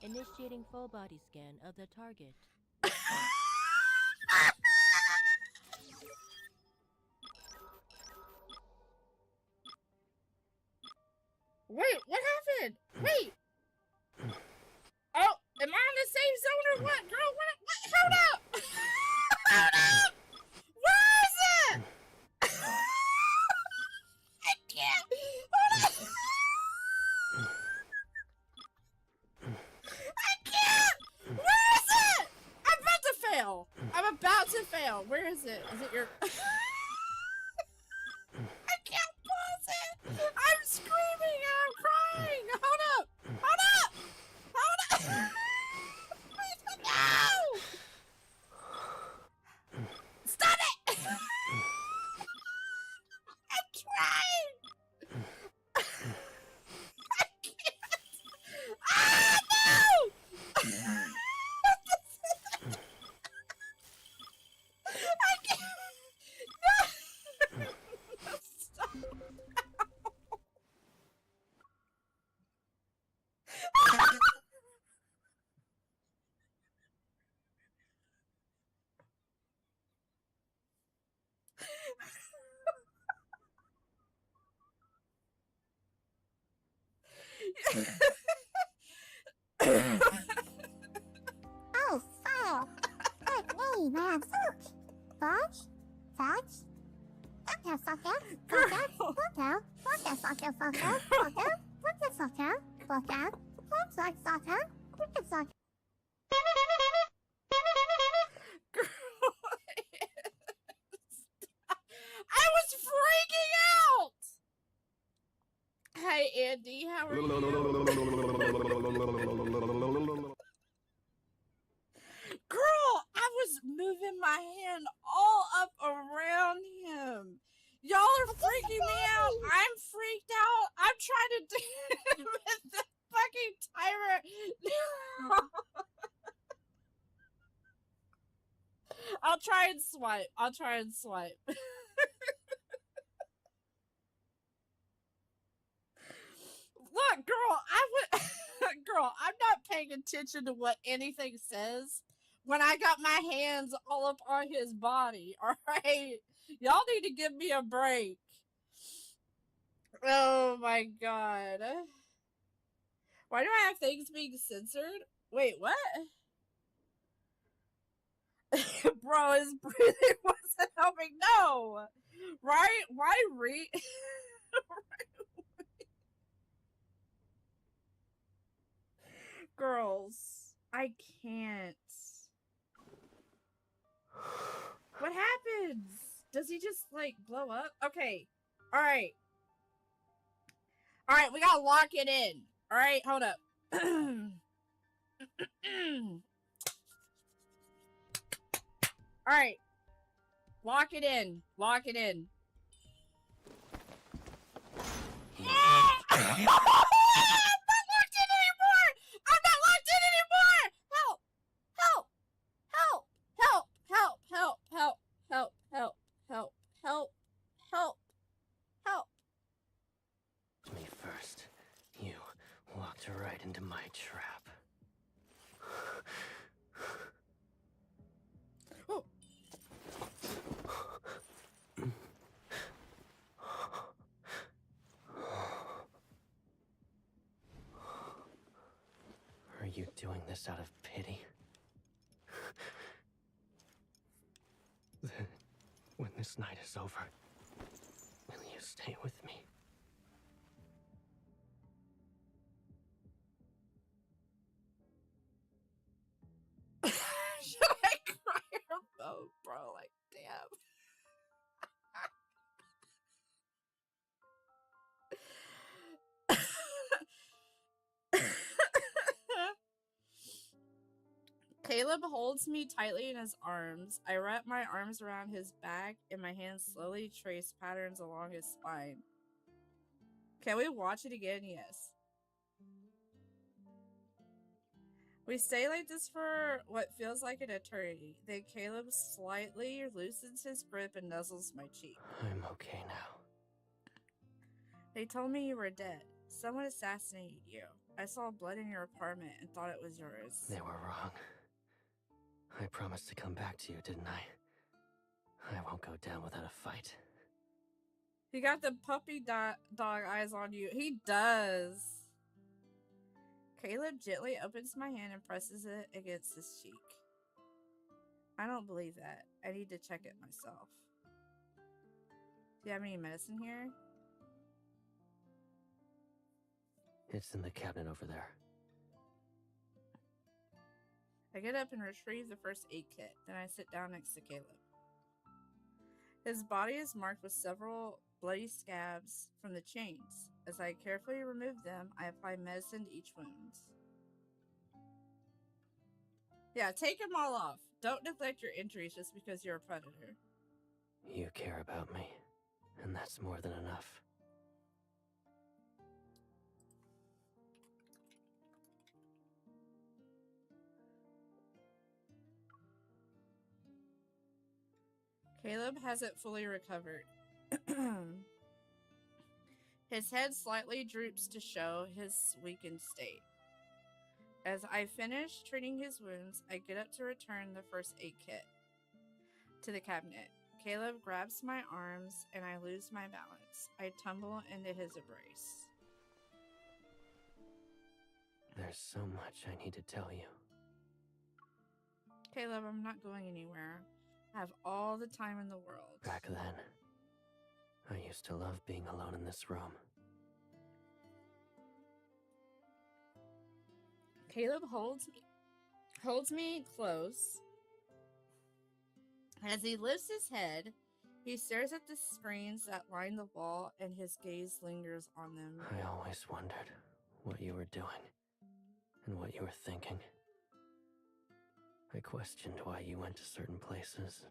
Initiating full body scan of the target. Wait, what happened? Wait. Oh, am I in the safe zone or what? Girl, file. Where is it? Is it your... I can't pause it. I'm screaming and I'm crying. Hold up. Hold up. Hold up. No. Stop it. I'm trying. I can't. Ah, no. I can't. No. Stop. Oh, file. Good me, man. Fudge. Fudge? Fudge? Fuck out, fuck out. Fuck out. Fuck out. Fuck out, fuck out, fuck out. Fuck out. Fuck out, fuck out. Fuck out. Fuck out, fuck out. Fuck out, fuck out. I was freaking out! Hey, Andy, how are you? Girl, I was moving my hand all up around him. Y'all are freaking me out. I'm freaked out. I'm trying to do it with the fucking timer. I'll try and swipe. Look, girl, girl, I'm not paying attention to what anything says when I got my hands all up on his body. All right, y'all need to give me a break. Oh my god, why do I have things being censored? Wait, what? Bro, his breathing wasn't helping. No, right? Why read? Girls, I can't. What happens? Does he just like blow up? Okay. All right. All right, we gotta lock it in. All right, hold up. All right. Lock it in. Lock it in. I'm not locked in anymore! I'm not locked in anymore! Help! Help! Help! Help! Help! Help! Help! Help! Help! Help! Help! Help! Help! Me first. You walked right into my trap. Oh. Are you doing this out of pity? Then, when this night is over, will you stay with me? Should I cry or both, bro? Like, damn. Caleb holds me tightly in his arms. I wrap my arms around his back and my hands slowly trace patterns along his spine. Can we watch it again? Yes. We stay like this for what feels like an eternity. Then Caleb slightly loosens his grip and nuzzles my cheek. I'm okay now. They told me you were dead. Someone assassinated you. I saw blood in your apartment and thought it was yours. They were wrong. I promised to come back to you, didn't I? I won't go down without a fight. He got the puppy dog eyes on you. He does. Caleb gently opens my hand and presses it against his cheek. I don't believe that. I need to check it myself. Do you have any medicine here? It's in the cabinet over there. I get up and retrieve the first aid kit. Then I sit down next to Caleb. His body is marked with several bloody scabs from the chains. As I carefully remove them, I apply medicine to each wound. Yeah, take them all off. Don't neglect your injuries just because you're a predator. You care about me, and that's more than enough. Caleb hasn't fully recovered. His head slightly droops to show his weakened state. As I finish treating his wounds, I get up to return the first aid kit to the cabinet. Caleb grabs my arms and I lose my balance. I tumble into his embrace. There's so much I need to tell you. Caleb, I'm not going anywhere. I have all the time in the world. Back then, I used to love being alone in this room. Caleb holds me close. As he lifts his head, he stares at the screens that line the wall and his gaze lingers on them. I always wondered what you were doing and what you were thinking. I questioned why you went to certain places,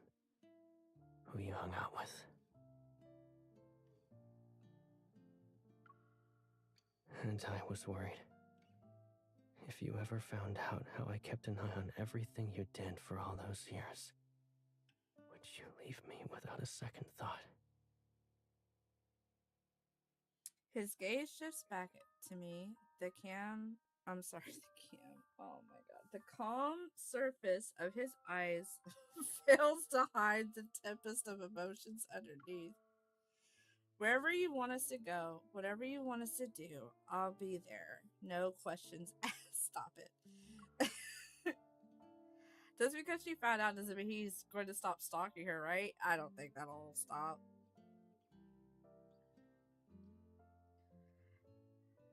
who you hung out with. And I was worried. If you ever found out how I kept an eye on everything you did for all those years, would you leave me without a second thought? His gaze shifts back to me. The calm surface of his eyes fails to hide the tempest of emotions underneath. Wherever you want us to go, whatever you want us to do, I'll be there. No questions asked. Stop it. Just because she found out doesn't mean he's going to stop stalking her, right? I don't think that'll stop.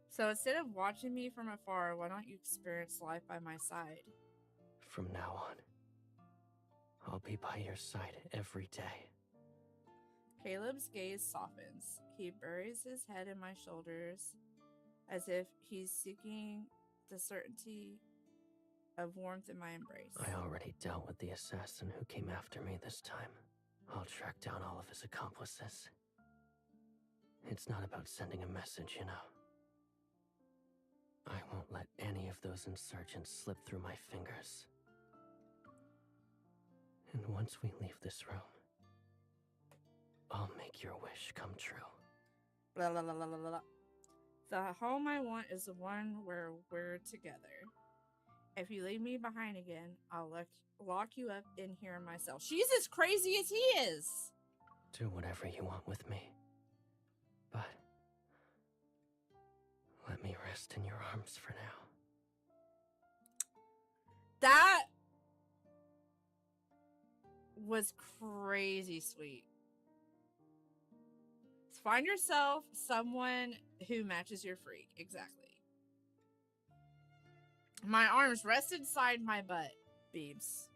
So instead of watching me from afar, why don't you experience life by my side? From now on, I'll be by your side every day. Caleb's gaze softens. He buries his head in my shoulders as if he's seeking the certainty of warmth in my embrace. I already dealt with the assassin who came after me this time. I'll track down all of his accomplices. It's not about sending a message, you know. I won't let any of those insurgents slip through my fingers. And once we leave this room, I'll make your wish come true. Blah, blah, blah, blah, blah, blah. The home I want is the one where we're together. If you leave me behind again, I'll lock you up in here myself. She's as crazy as he is. Do whatever you want with me. But let me rest in your arms for now. That was crazy sweet. Find yourself someone who matches your freak. Exactly. My arms rest inside my butt, Beebs.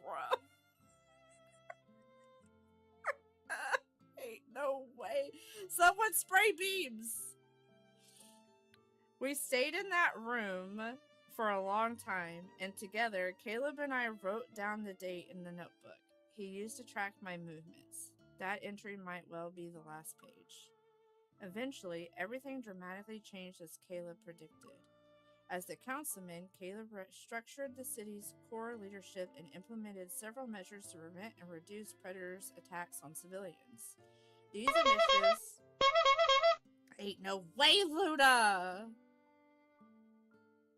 Bro. Ain't no way. Someone spray beams. We stayed in that room for a long time, and together, Caleb and I wrote down the date in the notebook he used to track my movements. That entry might well be the last page. Eventually, everything dramatically changed as Caleb predicted. As the councilman, Caleb structured the city's core leadership and implemented several measures to prevent and reduce predators' attacks on civilians. These initiatives... Ain't no way, Luna!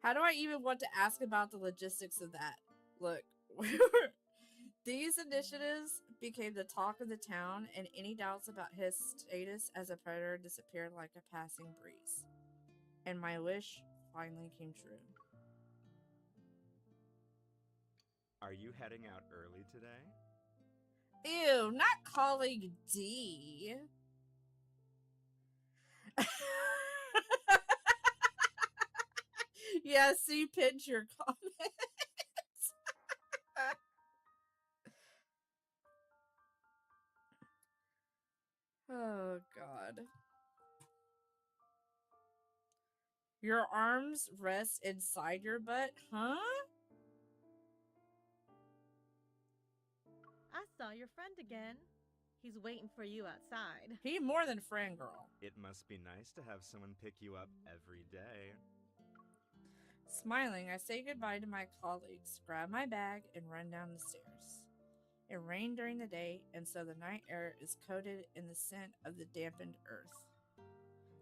How do I even want to ask about the logistics of that? Look, these initiatives became the talk of the town, and any doubts about his status as a predator disappeared like a passing breeze. And my wish finally came true. Are you heading out early today? Ew, not calling D. Yeah, see, pinch your comments. Your arms rest inside your butt, huh? I saw your friend again. He's waiting for you outside. He more than friend, girl. It must be nice to have someone pick you up every day. Smiling, I say goodbye to my colleagues, grab my bag, and run down the stairs. It rained during the day, and so the night air is coated in the scent of the dampened earth.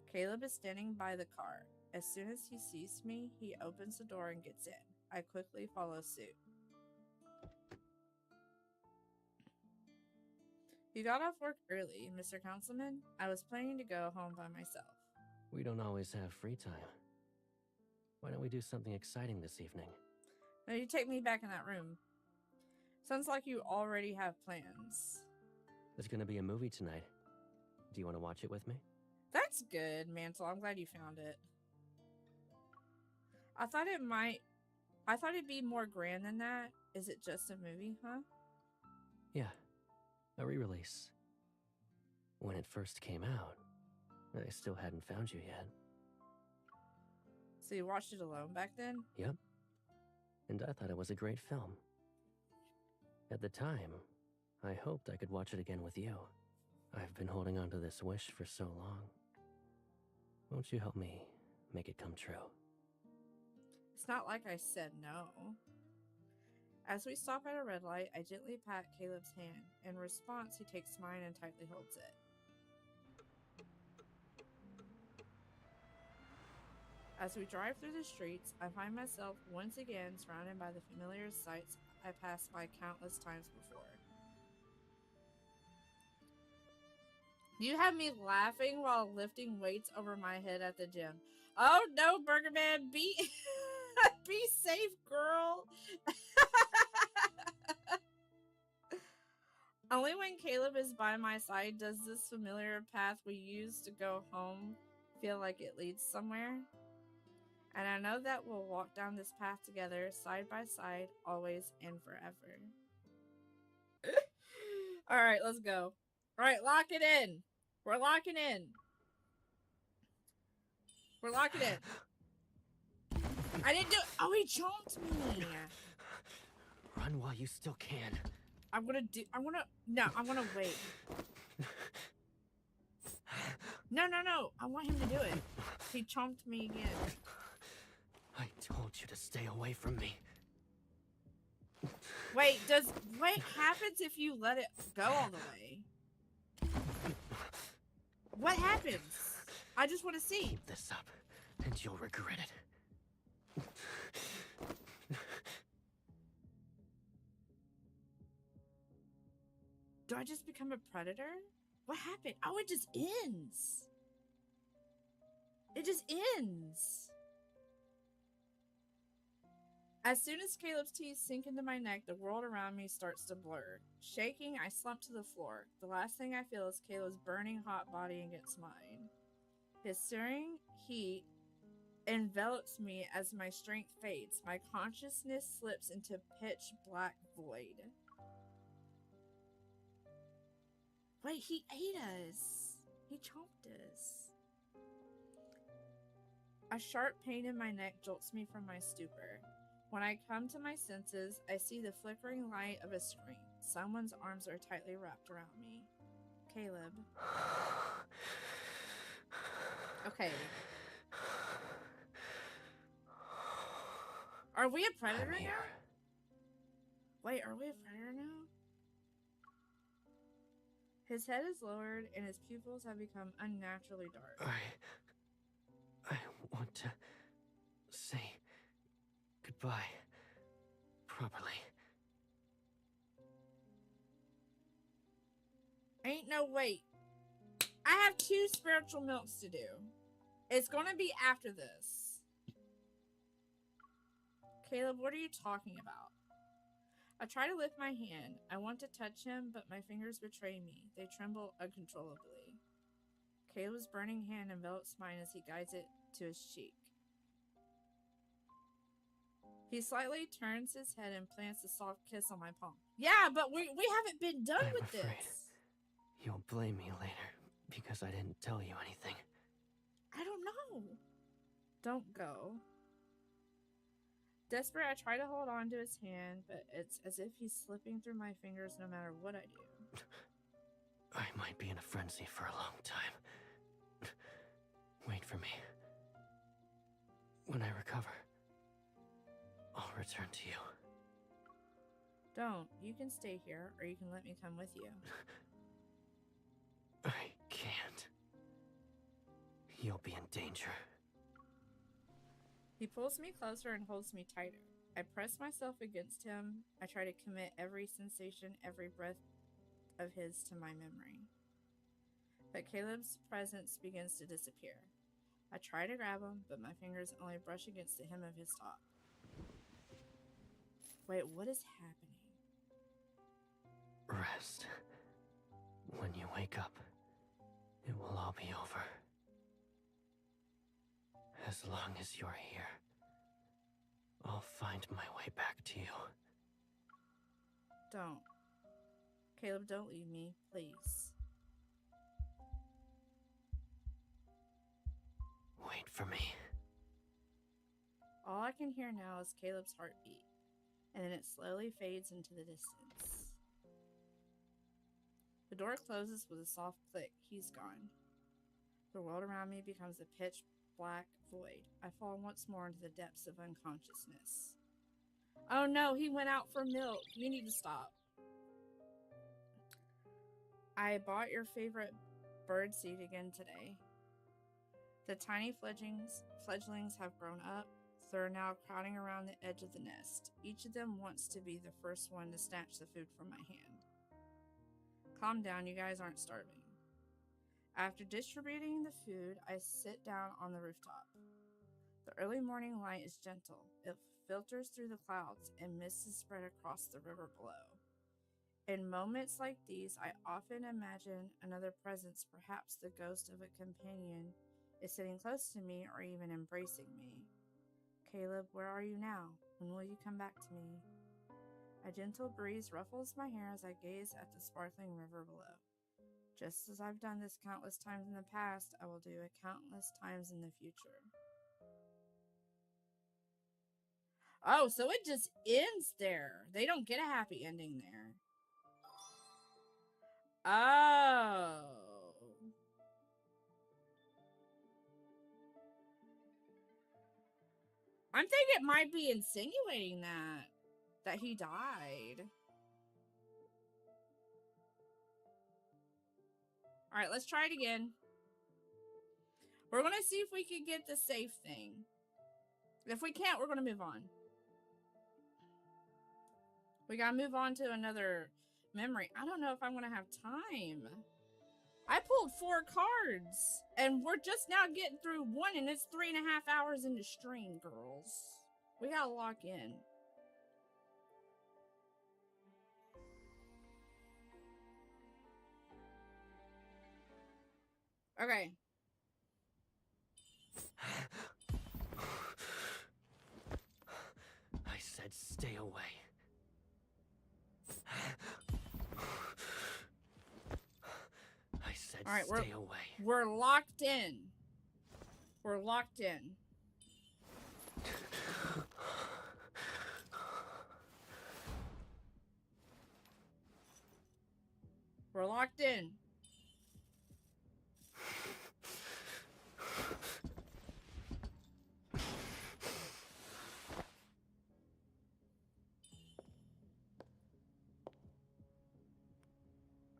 Caleb is standing by the car. As soon as he sees me, he opens the door and gets in. I quickly follow suit. You got off work early, Mr. Councilman. I was planning to go home by myself. We don't always have free time. Why don't we do something exciting this evening? No, you take me back in that room. Sounds like you already have plans. There's gonna be a movie tonight. Do you want to watch it with me? That's good, Mantle. I'm glad you found it. I thought it'd be more grand than that. Is it just a movie, huh? Yeah, a re-release. When it first came out, I still hadn't found you yet. So you watched it alone back then? Yep. And I thought it was a great film. At the time, I hoped I could watch it again with you. I've been holding on to this wish for so long. Won't you help me make it come true? It's not like I said no. As we stop at a red light, I gently pat Caleb's hand. In response, he takes mine and tightly holds it. As we drive through the streets, I find myself once again surrounded by the familiar sights I passed by countless times before. You have me laughing while lifting weights over my head at the gym. Oh no, Burger Man, be be safe, girl. Only when Caleb is by my side does this familiar path we used to go home feel like it leads somewhere. And I know that we'll walk down this path together, side by side, always and forever. Alright, let's go. Alright, lock it in. We're locking in. We're locking in. I didn't do it. Oh, he chomped me. Run while you still can. I'm gonna wait. No. I want him to do it. He chomped me again. I told you to stay away from me. Wait, what happens if you let it go all the way? What happens? I just want to see. Keep this up, and you'll regret it. Do I just become a predator? What happened? Oh, it just ends. It just ends. As soon as Caleb's teeth sink into my neck, the world around me starts to blur. Shaking, I slump to the floor. The last thing I feel is Caleb's burning hot body against mine. His searing heat envelops me as my strength fades. My consciousness slips into pitch black void. Wait, he ate us. He chomped us. A sharp pain in my neck jolts me from my stupor. When I come to my senses, I see the flickering light of a screen. Someone's arms are tightly wrapped around me. Caleb. Okay. Are we a predator now? Wait, are we a predator now? His head is lowered and his pupils have become unnaturally dark. I want to say goodbye properly. Ain't no wait. I have 2 spiritual milks to do. It's gonna be after this. Caleb, what are you talking about? I try to lift my hand. I want to touch him, but my fingers betray me. They tremble uncontrollably. Caleb's burning hand envelops mine as he guides it to his cheek. He slightly turns his head and plants a soft kiss on my palm. Yeah, but we haven't been done with this. You'll blame me later because I didn't tell you anything. I don't know. Don't go. Desperate, I try to hold on to his hand, but it's as if he's slipping through my fingers no matter what I do. I might be in a frenzy for a long time. Wait for me. When I recover, I'll return to you. Don't. You can stay here, or you can let me come with you. I can't. You'll be in danger. He pulls me closer and holds me tighter. I press myself against him. I try to commit every sensation, every breath of his to my memory. But Caleb's presence begins to disappear. I try to grab him, but my fingers only brush against the hem of his top. Wait, what is happening? Rest. When you wake up, it will all be over. As long as you're here, I'll find my way back to you. Don't. Caleb, don't leave me, please. Wait for me. All I can hear now is Caleb's heartbeat, and then it slowly fades into the distance. The door closes with a soft click. He's gone. The world around me becomes a pitch black void. I fall once more into the depths of unconsciousness. Oh no, he went out for milk. You need to stop. I bought your favorite bird seed again today. The tiny fledglings have grown up. They're now crowding around the edge of the nest. Each of them wants to be the first one to snatch the food from my hand. Calm down, you guys aren't starving. After distributing the food, I sit down on the rooftop. The early morning light is gentle. It filters through the clouds, and mist is spread across the river below. In moments like these, I often imagine another presence, perhaps the ghost of a companion, is sitting close to me or even embracing me. Caleb, where are you now? When will you come back to me? A gentle breeze ruffles my hair as I gaze at the sparkling river below. Just as I've done this countless times in the past, I will do it countless times in the future. Oh, so it just ends there. They don't get a happy ending there. Oh. I'm thinking it might be insinuating that he died. All right, let's try it again. We're going to see if we can get the safe thing. If we can't, we're going to move on. We got to move on to another memory. I don't know if I'm going to have time. I pulled 4 cards, and we're just now getting through one, and it's 3.5 hours into stream, girls. We got to lock in. Okay. I said stay away. I said all right, stay away. We're locked in. We're locked in. We're locked in.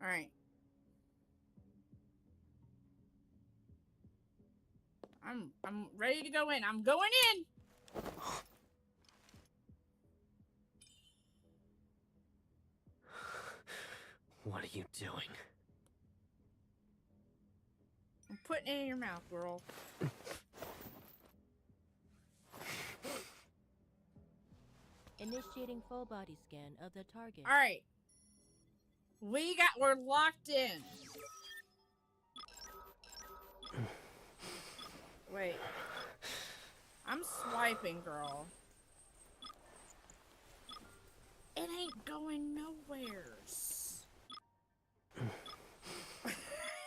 All right. I'm ready to go in. I'm going in. What are you doing? I'm putting it in your mouth, girl. Initiating full body scan of the target. All right. We're locked in. Wait. I'm swiping, girl. It ain't going nowheres.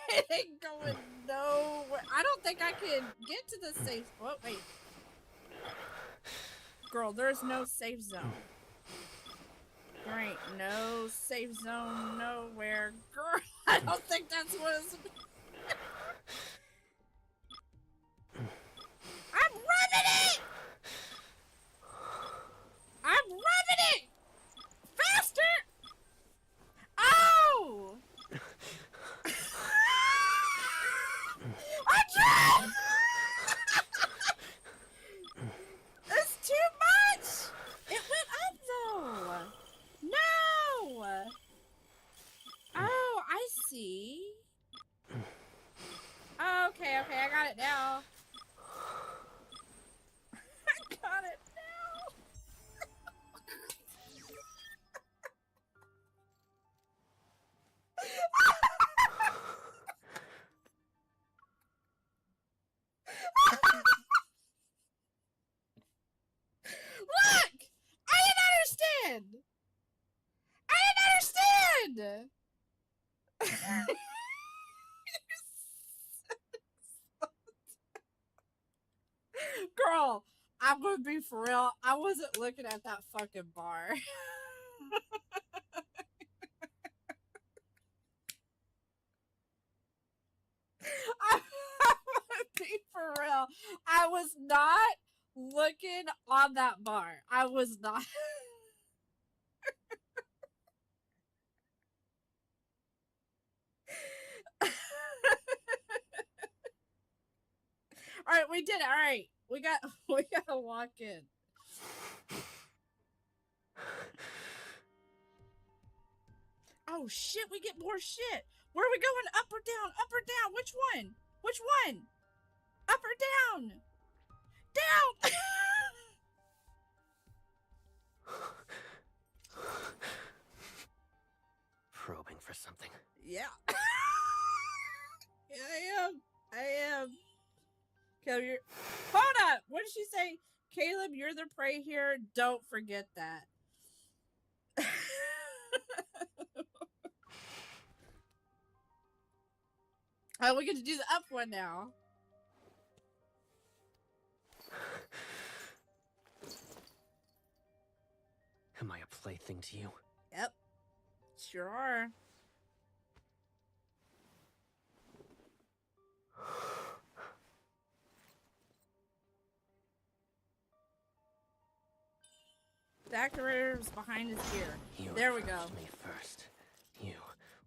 It ain't going nowhere. I don't think I can get to the safe. Oh, wait. Girl, there's no safe zone. There ain't no safe zone nowhere. Girl, I don't think that's what it's... I'm rubbing it! I'm rubbing it! Faster! Oh! I'm trying! It's too much! It went up though! No! Oh, I see. Okay, I got it now. I got it now. Look! I didn't understand! I didn't understand! Girl, I'm gonna be for real. I wasn't looking at that fucking bar. I'm gonna be for real. I was not looking on that bar. I was not. All right, we did it. All right, we gotta walk in. Oh shit, we get more shit. Where are we going? Up or down? Up or down? Which one? Which one? Up or down? Down! Probing for something. Yeah. Yeah, I am. Caleb, you're... Hold up! What did she say? Caleb, you're the prey here. Don't forget that. Oh, we get to do the up one now. Am I a plaything to you? Yep. Sure are. The activator's behind his ear. You there we go. approached me first. You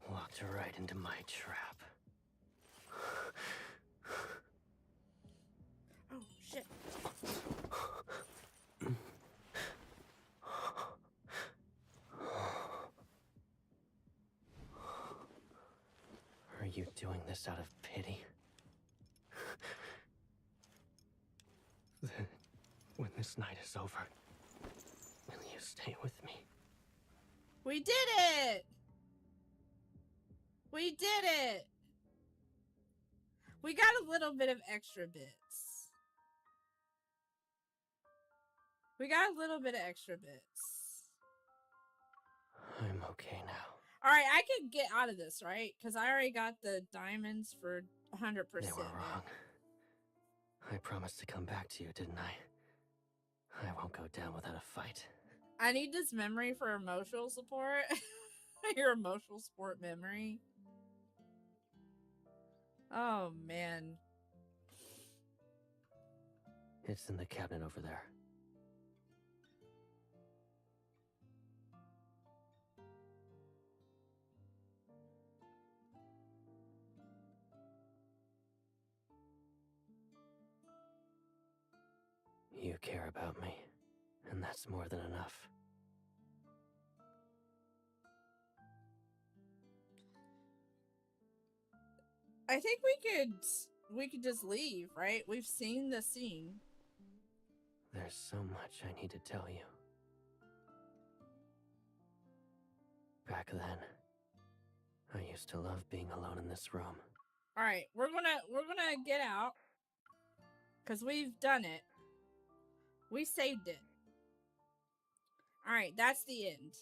walked right into my trap. Oh, shit. Are you doing this out of pity? Then, when this night is over, will you stay with me? We did it! We did it! We got a little bit of extra bits. We got a little bit of extra bits. I'm okay now. Alright, I can get out of this, right? Because I already got the diamonds for 100%. They were wrong. I promised to come back to you, didn't I? I won't go down without a fight. I need this memory for emotional support. Your emotional support memory. Oh, man. It's in the cabinet over there. You care about me, and that's more than enough. I think we could just leave, right? We've seen the scene. There's so much I need to tell you. Back then, I used to love being alone in this room. All right, we're gonna get out because we've done it. We saved it. All right, that's the end.